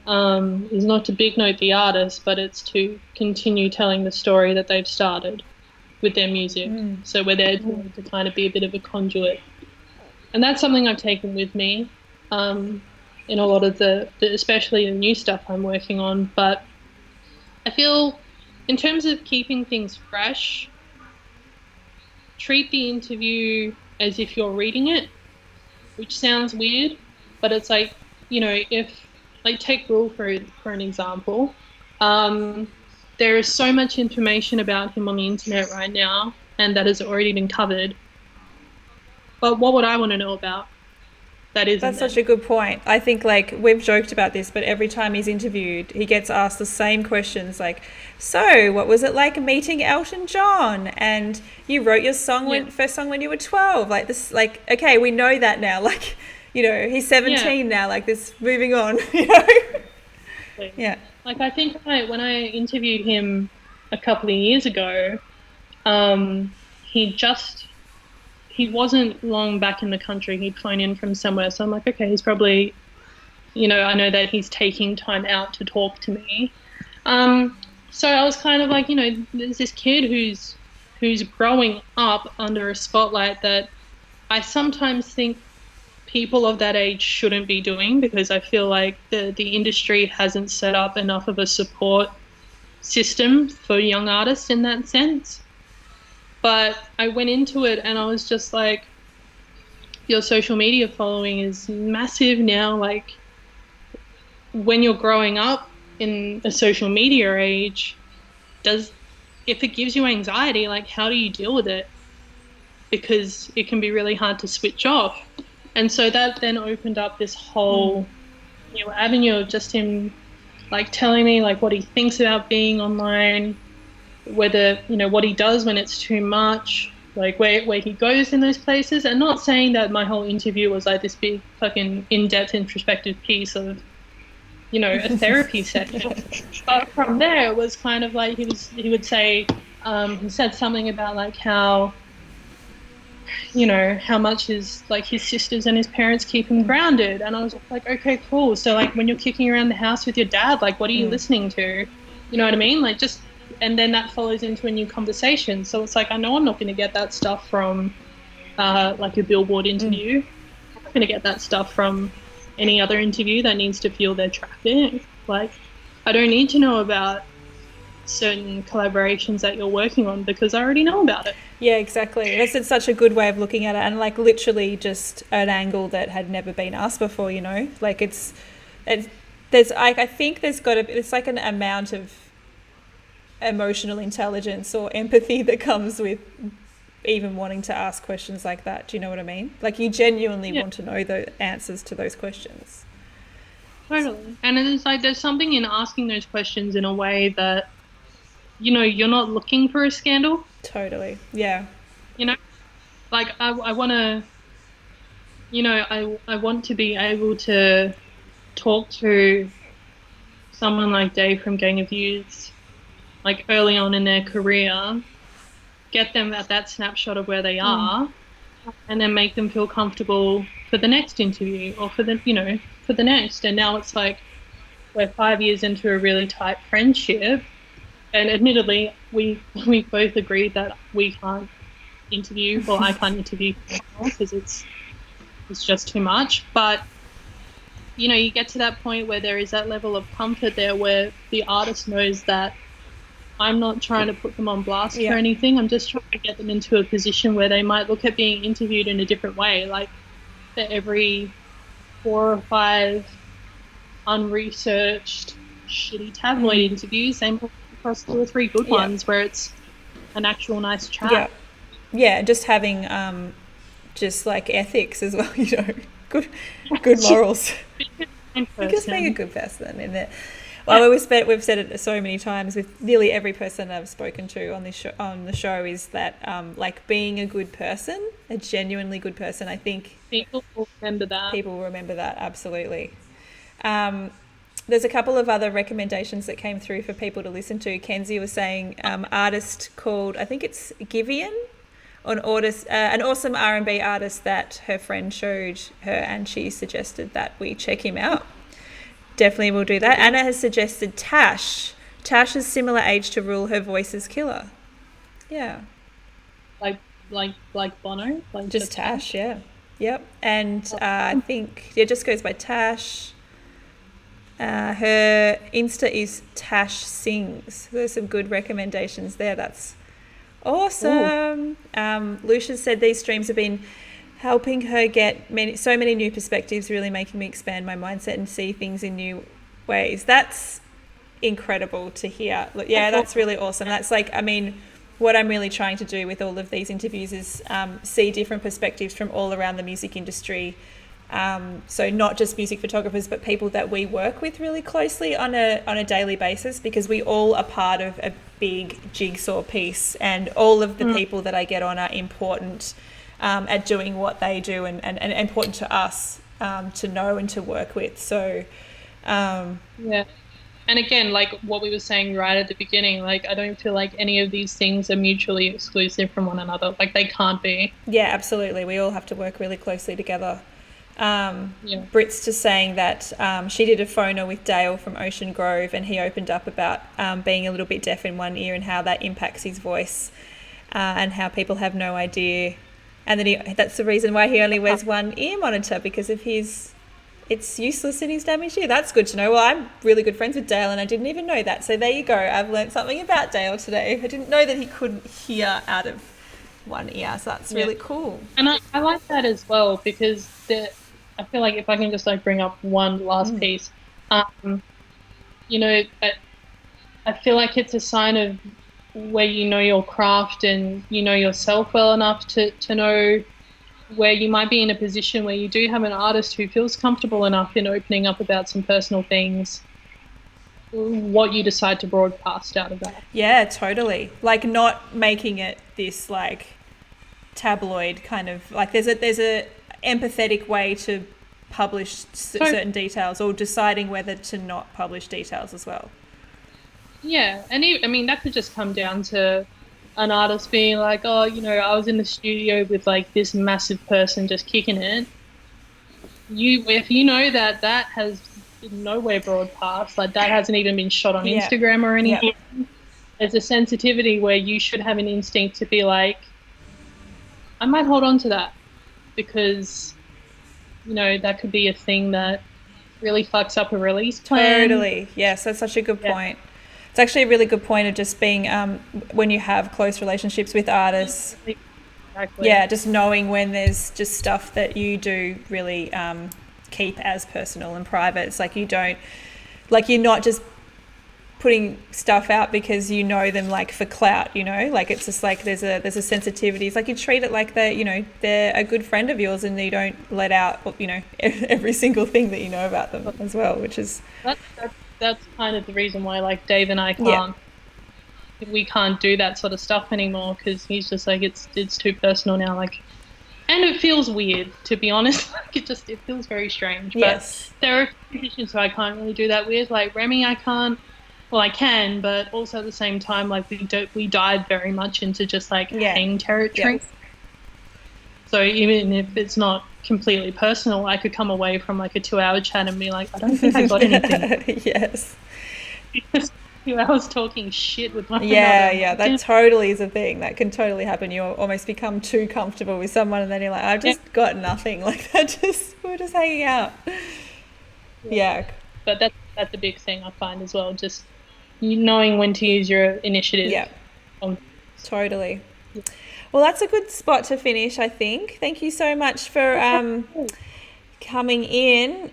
Speaker 2: is not to big note the artist, but it's to continue telling the story that they've started with their music. So we're there to kind of be a bit of a conduit. And that's something I've taken with me in a lot of especially the new stuff I'm working on. But I feel in terms of keeping things fresh, treat the interview as if you're reading it, which sounds weird, but it's like, if like take Rule for an example. There is so much information about him on the internet right now, and that has already been covered. But what would I want to know about that isn't
Speaker 1: That's
Speaker 2: there?
Speaker 1: such a good point. I think like we've joked about this, but every time he's interviewed, he gets asked the same questions like, so what was it like meeting Elton John? And you wrote your
Speaker 2: Yeah,
Speaker 1: first song when you were 12. Like this, like, okay, we know that now. Like, he's
Speaker 2: yeah.
Speaker 1: 17 now, like this, moving on, you know? Yeah.
Speaker 2: Like I think when I interviewed him a couple of years ago, um, he just he wasn't long back in the country. He'd flown in from somewhere, so I'm like, okay, he's probably, I know that he's taking time out to talk to me. So I was kind of like, there's this kid who's growing up under a spotlight that I sometimes think people of that age shouldn't be doing because I feel like the industry hasn't set up enough of a support system for young artists in that sense. But I went into it and I was just like, your social media following is massive now. Like when you're growing up in a social media age, if it gives you anxiety, like how do you deal with it? Because it can be really hard to switch off. And so that then opened up this whole avenue of just him like telling me like what he thinks about being online. whether, what he does when it's too much, like where he goes in those places. And not saying that my whole interview was like this big fucking in-depth introspective piece of, a therapy session. But from there, it was kind of like he would say, he said something about like how, how much his sisters and his parents keep him grounded. And I was like, okay, cool. So like when you're kicking around the house with your dad, like what are you listening to? You know what I mean? Like just, and then that follows into a new conversation. So it's like, I know I'm not going to get that stuff from like a Billboard interview. I'm not going to get that stuff from any other interview that needs to feel their traffic. Like I don't need to know about certain collaborations that you're working on because I already know about it.
Speaker 1: Yeah, exactly. It's such a good way of looking at it, and like literally just an angle that had never been asked before, like I think there's got to be, it's like an amount of emotional intelligence or empathy that comes with even wanting to ask questions like that. Do you know what I mean? Like you genuinely want to know the answers to those questions.
Speaker 2: Totally. And it's like there's something in asking those questions in a way that, you're not looking for a scandal.
Speaker 1: Totally. Yeah.
Speaker 2: Like I want to, I want to be able to talk to someone like Dave from Gang of Youths, like early on in their career, get them at that snapshot of where they are, and then make them feel comfortable for the next interview or for the next. And now it's like we're 5 years into a really tight friendship, and admittedly we both agreed that we can't interview, or I can't interview because it's just too much. But you get to that point where there is that level of comfort there where the artist knows that I'm not trying to put them on blast or anything. I'm just trying to get them into a position where they might look at being interviewed in a different way. Like for every 4 or 5 unresearched, shitty tabloid interviews, they might across 2 or 3 good ones where it's an actual nice chat.
Speaker 1: Yeah, just having just like ethics as well, good morals. Just being a good person in it. Well, we've said it so many times with nearly every person I've spoken to on the show is that like being a good person, a genuinely good person. I think
Speaker 2: people will remember that.
Speaker 1: People will remember that, absolutely. There's a couple of other recommendations that came through for people to listen to. Kenzie was saying artist called, I think it's Givian, an awesome R&B artist that her friend showed her, and she suggested that we check him out. Definitely will do that. Anna has suggested Tash. Tash is similar age to Rule. Her voice is killer. Yeah.
Speaker 2: Like Bono? Like
Speaker 1: just Tash, yeah. Yep. And I think, just goes by Tash. Her Insta is Tash Sings. There's some good recommendations there. That's awesome. Lucia said these streams have been helping her get so many new perspectives, really making me expand my mindset and see things in new ways. That's incredible to hear. Look, yeah, that's really awesome. That's like, I mean, what I'm really trying to do with all of these interviews is see different perspectives from all around the music industry. So not just music photographers, but people that we work with really closely on a daily basis, because we all are part of a big jigsaw piece, and all of the people that I get on are important at doing what they do, and important to us to know and to work with. So
Speaker 2: yeah. And again, like what we were saying right at the beginning, like I don't feel like any of these things are mutually exclusive from one another. Like they can't be.
Speaker 1: Yeah, absolutely. We all have to work really closely together. Brit's just saying that she did a phono with Dale from Ocean Grove, and he opened up about being a little bit deaf in one ear and how that impacts his voice, and how people have no idea. And then that's the reason why he only wears one ear monitor, because of it's useless in his damaged ear. That's good to know. Well, I'm really good friends with Dale, and I didn't even know that. So there you go. I've learned something about Dale today. I didn't know that he couldn't hear out of one ear. So that's really cool.
Speaker 2: And I like that as well, because I feel like if I can just like bring up one last piece, I feel like it's a sign of where you know your craft and you know yourself well enough to know where you might be in a position where you do have an artist who feels comfortable enough in opening up about some personal things what you decide to broadcast out of that.
Speaker 1: Yeah, totally. Like not making it this like tabloid kind of like there's a empathetic way to publish
Speaker 2: So
Speaker 1: certain details or deciding whether to not publish details as well.
Speaker 2: yeah, and I mean that could just come down to an artist being like, oh, I was in the studio with like this massive person just kicking it. If you know that that has been nowhere broadcast, like that hasn't even been shot on
Speaker 1: Yeah.
Speaker 2: Instagram or
Speaker 1: Yeah.
Speaker 2: anything, there's a sensitivity where you should have an instinct to be like, I might hold on to that because, that could be a thing that really fucks up a release plan.
Speaker 1: Totally. Yes, that's such a good
Speaker 2: Yeah,
Speaker 1: point. It's actually a really good point of just being when you have close relationships with artists.
Speaker 2: exactly.
Speaker 1: Yeah, just knowing when there's just stuff that you do really keep as personal and private. It's like you don't, like you're not just putting stuff out because you know them like for clout, like it's just like there's a sensitivity. It's like you treat it like they're a good friend of yours and you don't let out every single thing that you know about them as well, which is
Speaker 2: That's kind of the reason why, like, Dave and I
Speaker 1: yeah.
Speaker 2: we can't do that sort of stuff anymore because he's just like, it's too personal now. Like, and it feels weird, to be honest. Like, it feels very strange. But
Speaker 1: Yes.
Speaker 2: there are musicians who I can't really do that with. Like Remy, I can't. Well, I can, but also at the same time, like we dive very much into just like
Speaker 1: Yeah.
Speaker 2: hang
Speaker 1: Yeah.
Speaker 2: territory. So even if it's not completely personal, I could come away from like a 2 hour chat and be like, I don't think I got anything.
Speaker 1: Yes.
Speaker 2: 2 hours talking shit with one
Speaker 1: Yeah,
Speaker 2: another.
Speaker 1: yeah, that totally is a thing. That can totally happen. You almost become too comfortable with someone, and then you're like, I've
Speaker 2: Yeah,
Speaker 1: just got nothing. Like that, just we're just hanging out.
Speaker 2: yeah.
Speaker 1: Yeah,
Speaker 2: But that's a big thing I find as well. Just you knowing when to use your initiative.
Speaker 1: yeah,
Speaker 2: On,
Speaker 1: totally. Well, that's a good spot to finish, I think. Thank you so much for coming in.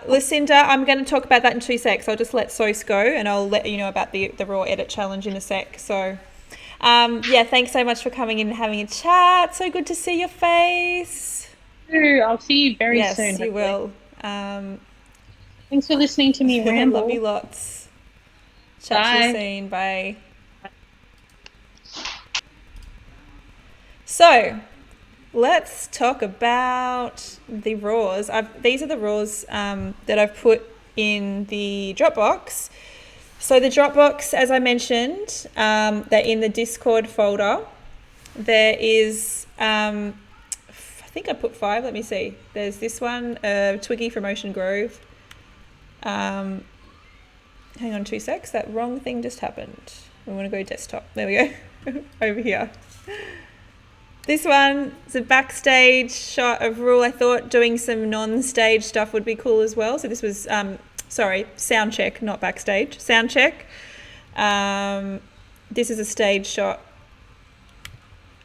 Speaker 1: Lucinda, I'm going to talk about that in 2 secs. I'll just let Sose go and I'll let you know about the raw edit challenge in a sec. So, yeah, thanks so much for coming in and having a chat. So good to see your face.
Speaker 2: I'll see you very soon,
Speaker 1: Yes, you
Speaker 2: hopefully.
Speaker 1: will.
Speaker 2: Thanks for listening to me
Speaker 1: Love you
Speaker 2: ramble.
Speaker 1: lots. Chat to you
Speaker 2: Bye.
Speaker 1: soon. Bye. So, let's talk about the raws. These are the raws that I've put in the Dropbox. So the Dropbox, as I mentioned, they're in the Discord folder. There is, I think I put 5. Let me see. There's this one, Twiggy from Ocean Grove. Hang on 2 secs. That wrong thing just happened. We want to go desktop. There we go. Over here. This one is a backstage shot of Rule. I thought doing some non-stage stuff would be cool as well. So this was, sound check, not backstage. Sound check. This is a stage shot.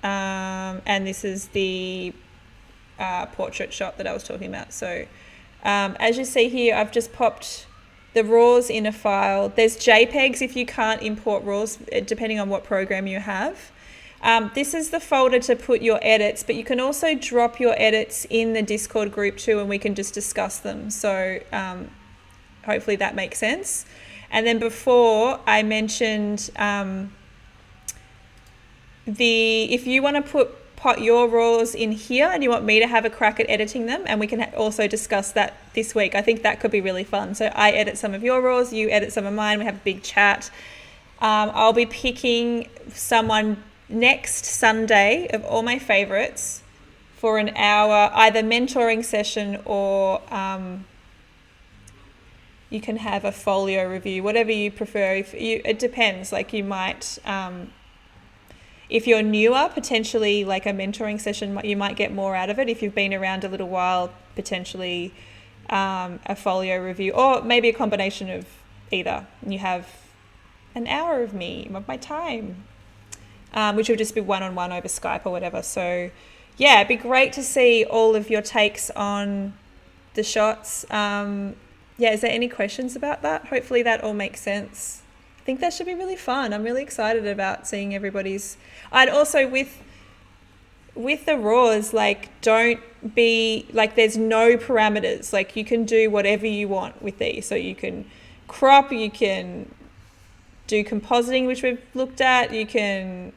Speaker 1: And this is the portrait shot that I was talking about. So as you see here, I've just popped the RAWs in a file. There's JPEGs if you can't import RAWs, depending on what program you have. This is the folder to put your edits, but you can also drop your edits in the Discord group too, and we can just discuss them. So hopefully that makes sense. And then before I mentioned if you want to put your RAWs in here and you want me to have a crack at editing them, and we can also discuss that this week. I think that could be really fun. So I edit some of your RAWs, you edit some of mine, we have a big chat. I'll be picking someone next Sunday of all my favorites for an hour, either mentoring session or you can have a folio review, whatever you prefer. It depends. Like you might, if you're newer, potentially like a mentoring session, you might get more out of it. If you've been around a little while, potentially a folio review, or maybe a combination of either. You have an hour of me, of my time. Which will just be one-on-one over Skype or whatever. So, yeah, it'd be great to see all of your takes on the shots. Is there any questions about that? Hopefully that all makes sense. I think that should be really fun. I'm really excited about seeing everybody's... I'd also, with the RAWs, like, don't be... Like, there's no parameters. Like, you can do whatever you want with these. So you can crop, you can do compositing, which we've looked at, you can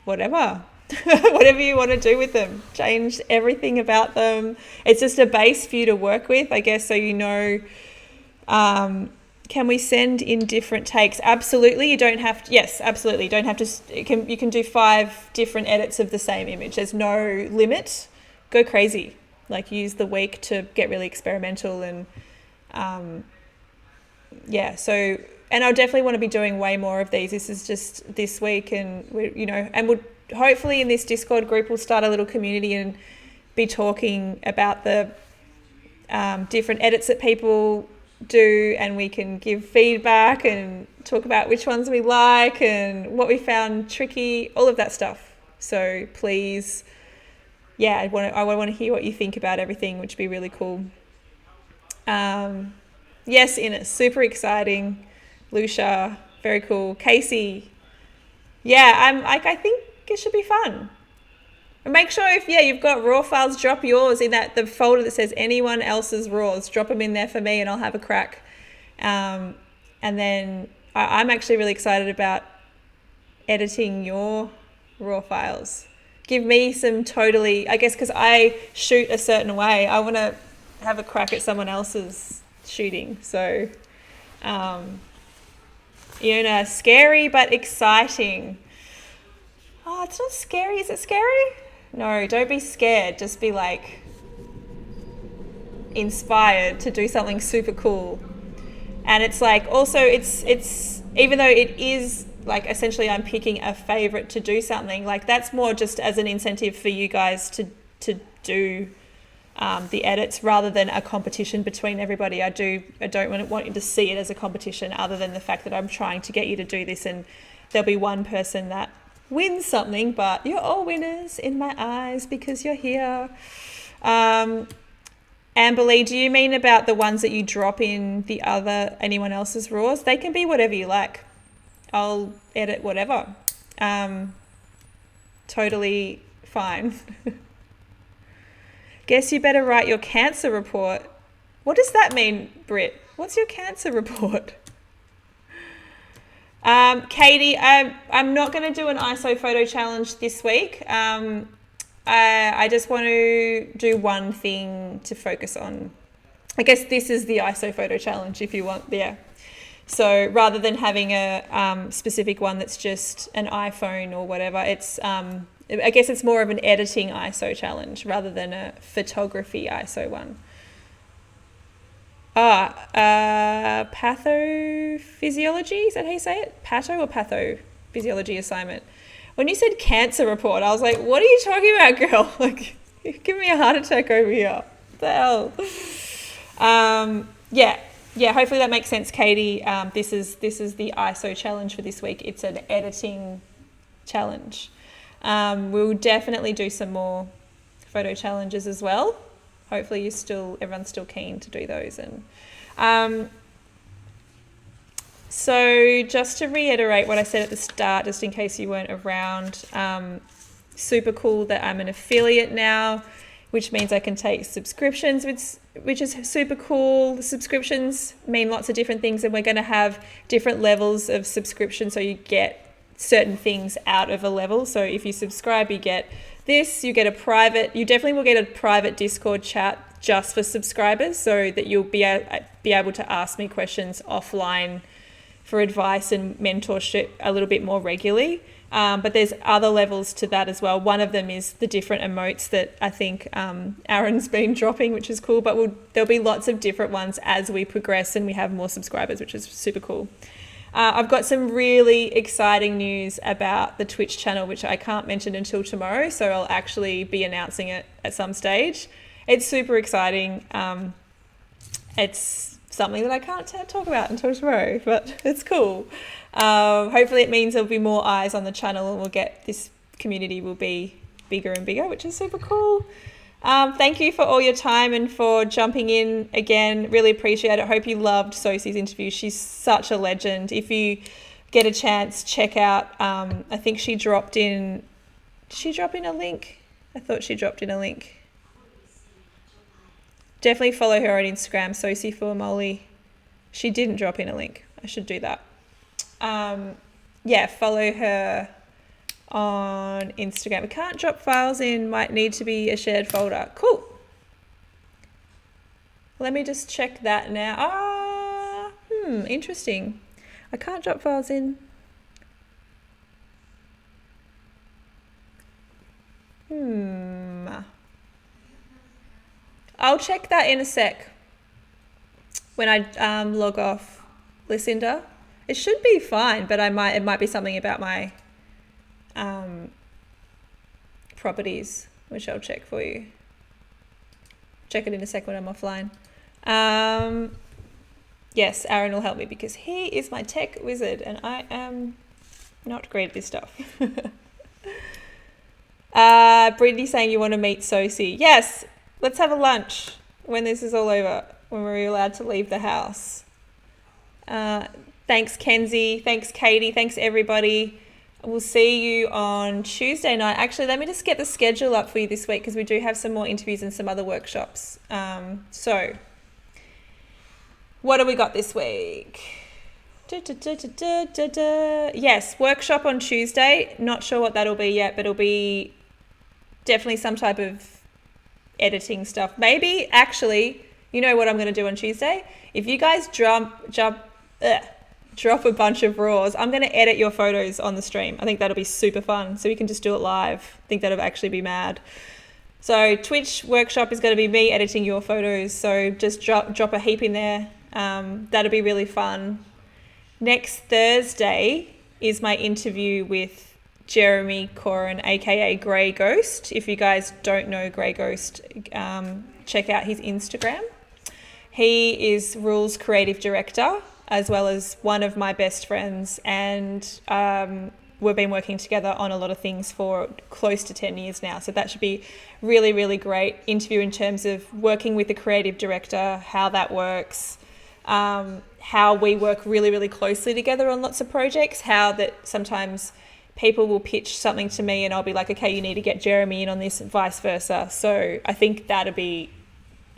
Speaker 1: whatever. Whatever you want to do with them. Change everything about them. It's just a base for you to work with, I guess, so you know. Can we send in different takes? Absolutely. You don't have to, yes, absolutely. You don't have to, you can do 5 different edits of the same image. There's no limit. Go crazy. Like, use the week to get really experimental and so, and I definitely want to be doing way more of these. This is just this week, and we'll hopefully in this Discord group we'll start a little community and be talking about the different edits that people do, and we can give feedback and talk about which ones we like and what we found tricky, all of that stuff. So please, I want to hear what you think about everything, which would be really cool. Yes, Ines, super exciting. Lucia, very cool. Casey, I think it should be fun. And make sure if you've got raw files, drop yours in the folder that says anyone else's raws. Drop them in there for me, and I'll have a crack. And then I'm actually really excited about editing your raw files. Give me some totally, I guess, because I shoot a certain way. I want to have a crack at someone else's shooting. So, Iona, scary but exciting. Oh, it's not scary. Is it scary? No, don't be scared. Just be like inspired to do something super cool. And it's like, also it's even though it is like essentially I'm picking a favorite to do something, like that's more just as an incentive for you guys to do the edits rather than a competition between everybody. I don't want you to see it as a competition, other than the fact that I'm trying to get you to do this, and there'll be one person that wins something, but you're all winners in my eyes because you're here. Amberly, do you mean about the ones that you drop in anyone else's raws? They can be whatever you like. I'll edit whatever. Totally fine. Guess you better write your cancer report. What does that mean, Britt? What's your cancer report? Katie, I'm not going to do an ISO photo challenge this week. I just want to do one thing to focus on. I guess this is the ISO photo challenge if you want. Yeah. So rather than having a specific one that's just an iPhone or whatever, it's I guess it's more of an editing ISO challenge rather than a photography ISO one. Pathophysiology, is that how you say it? Patho or pathophysiology assignment. When you said cancer report, I was like, what are you talking about, girl? Like, you're giving me a heart attack over here. What the hell? Hopefully that makes sense, Katie. This is the ISO challenge for this week. It's an editing challenge. We'll definitely do some more photo challenges as well. Hopefully everyone's still keen to do those. And so just to reiterate what I said at the start, just in case you weren't around, super cool that I'm an affiliate now, which means I can take subscriptions, which is super cool. Subscriptions mean lots of different things, and we're going to have different levels of subscription, so you get certain things out of a level. So if you subscribe, you get this, you definitely will get a private Discord chat just for subscribers, so that you'll be able to ask me questions offline for advice and mentorship a little bit more regularly. But there's other levels to that as well. One of them is the different emotes that I think Aaron's been dropping, which is cool, but there'll be lots of different ones as we progress and we have more subscribers, which is super cool. I've got some really exciting news about the Twitch channel, which I can't mention until tomorrow, so I'll actually be announcing it at some stage. It's super exciting. It's something that I can't talk about until tomorrow, but it's cool. Hopefully it means there'll be more eyes on the channel, and this community will be bigger and bigger, which is super cool. Thank you for all your time and for jumping in again. Really appreciate it. Hope you loved Sose's interview. She's such a legend. If you get a chance, check out, I think she dropped in, did she drop in a link? I thought she dropped in a link. Definitely follow her on Instagram, Sose Fuamoli. She didn't drop in a link. I should do that. Yeah, follow her on Instagram. We can't drop files in, might need to be a shared folder. Cool. Let me just check that now. Interesting. I can't drop files in. I'll check that in a sec when I log off Lucinda. It should be fine, but it might be something about my properties, which I'll check for you. Check it in a sec when I'm offline. Yes, Aaron will help me because he is my tech wizard and I am not great at this stuff. Brittany saying you want to meet Sose. Yes, let's have a lunch when this is all over, when we're allowed to leave the house. Thanks, Kenzie. Thanks, Katie. Thanks, everybody. We'll see you on Tuesday night. Actually, let me just get the schedule up for you this week because we do have some more interviews and some other workshops. So, what do we got this week? Yes, workshop on Tuesday. Not sure what that'll be yet, but it'll be definitely some type of editing stuff. Maybe, actually, you know what I'm going to do on Tuesday? If you guys drop a bunch of raws, I'm going to edit your photos on the stream. I think that'll be super fun. So we can just do it live. I think that'll actually be mad. So Twitch workshop is going to be me editing your photos. So just drop a heap in there. That'll be really fun. Next Thursday is my interview with Jeremy Corin, aka Grey Ghost. If you guys don't know Grey Ghost, check out his Instagram. He is Rule's creative director, as well as one of my best friends, and we've been working together on a lot of things for close to 10 years now. So that should be really, really great interview in terms of working with the creative director, how that works, how we work really, really closely together on lots of projects, how that sometimes people will pitch something to me and I'll be like, okay, you need to get Jeremy in on this and vice versa. So I think that'll be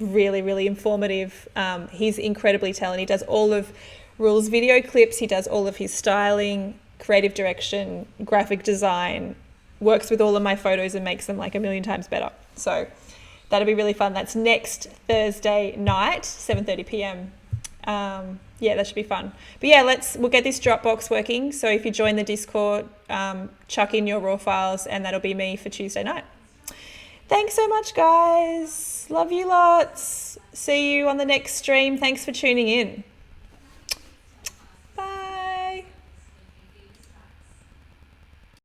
Speaker 1: really, really informative. He's incredibly talented. He does all of Rule's video clips. He does all of his styling, creative direction, graphic design, works with all of my photos and makes them like a million times better. So that'll be really fun. That's next Thursday night, 7:30 p.m. Yeah, that should be fun. But yeah, we'll get this Dropbox working. So if you join the Discord, chuck in your raw files and that'll be me for Tuesday night. Thanks so much, guys. Love you lots. See you on the next stream. Thanks for tuning in.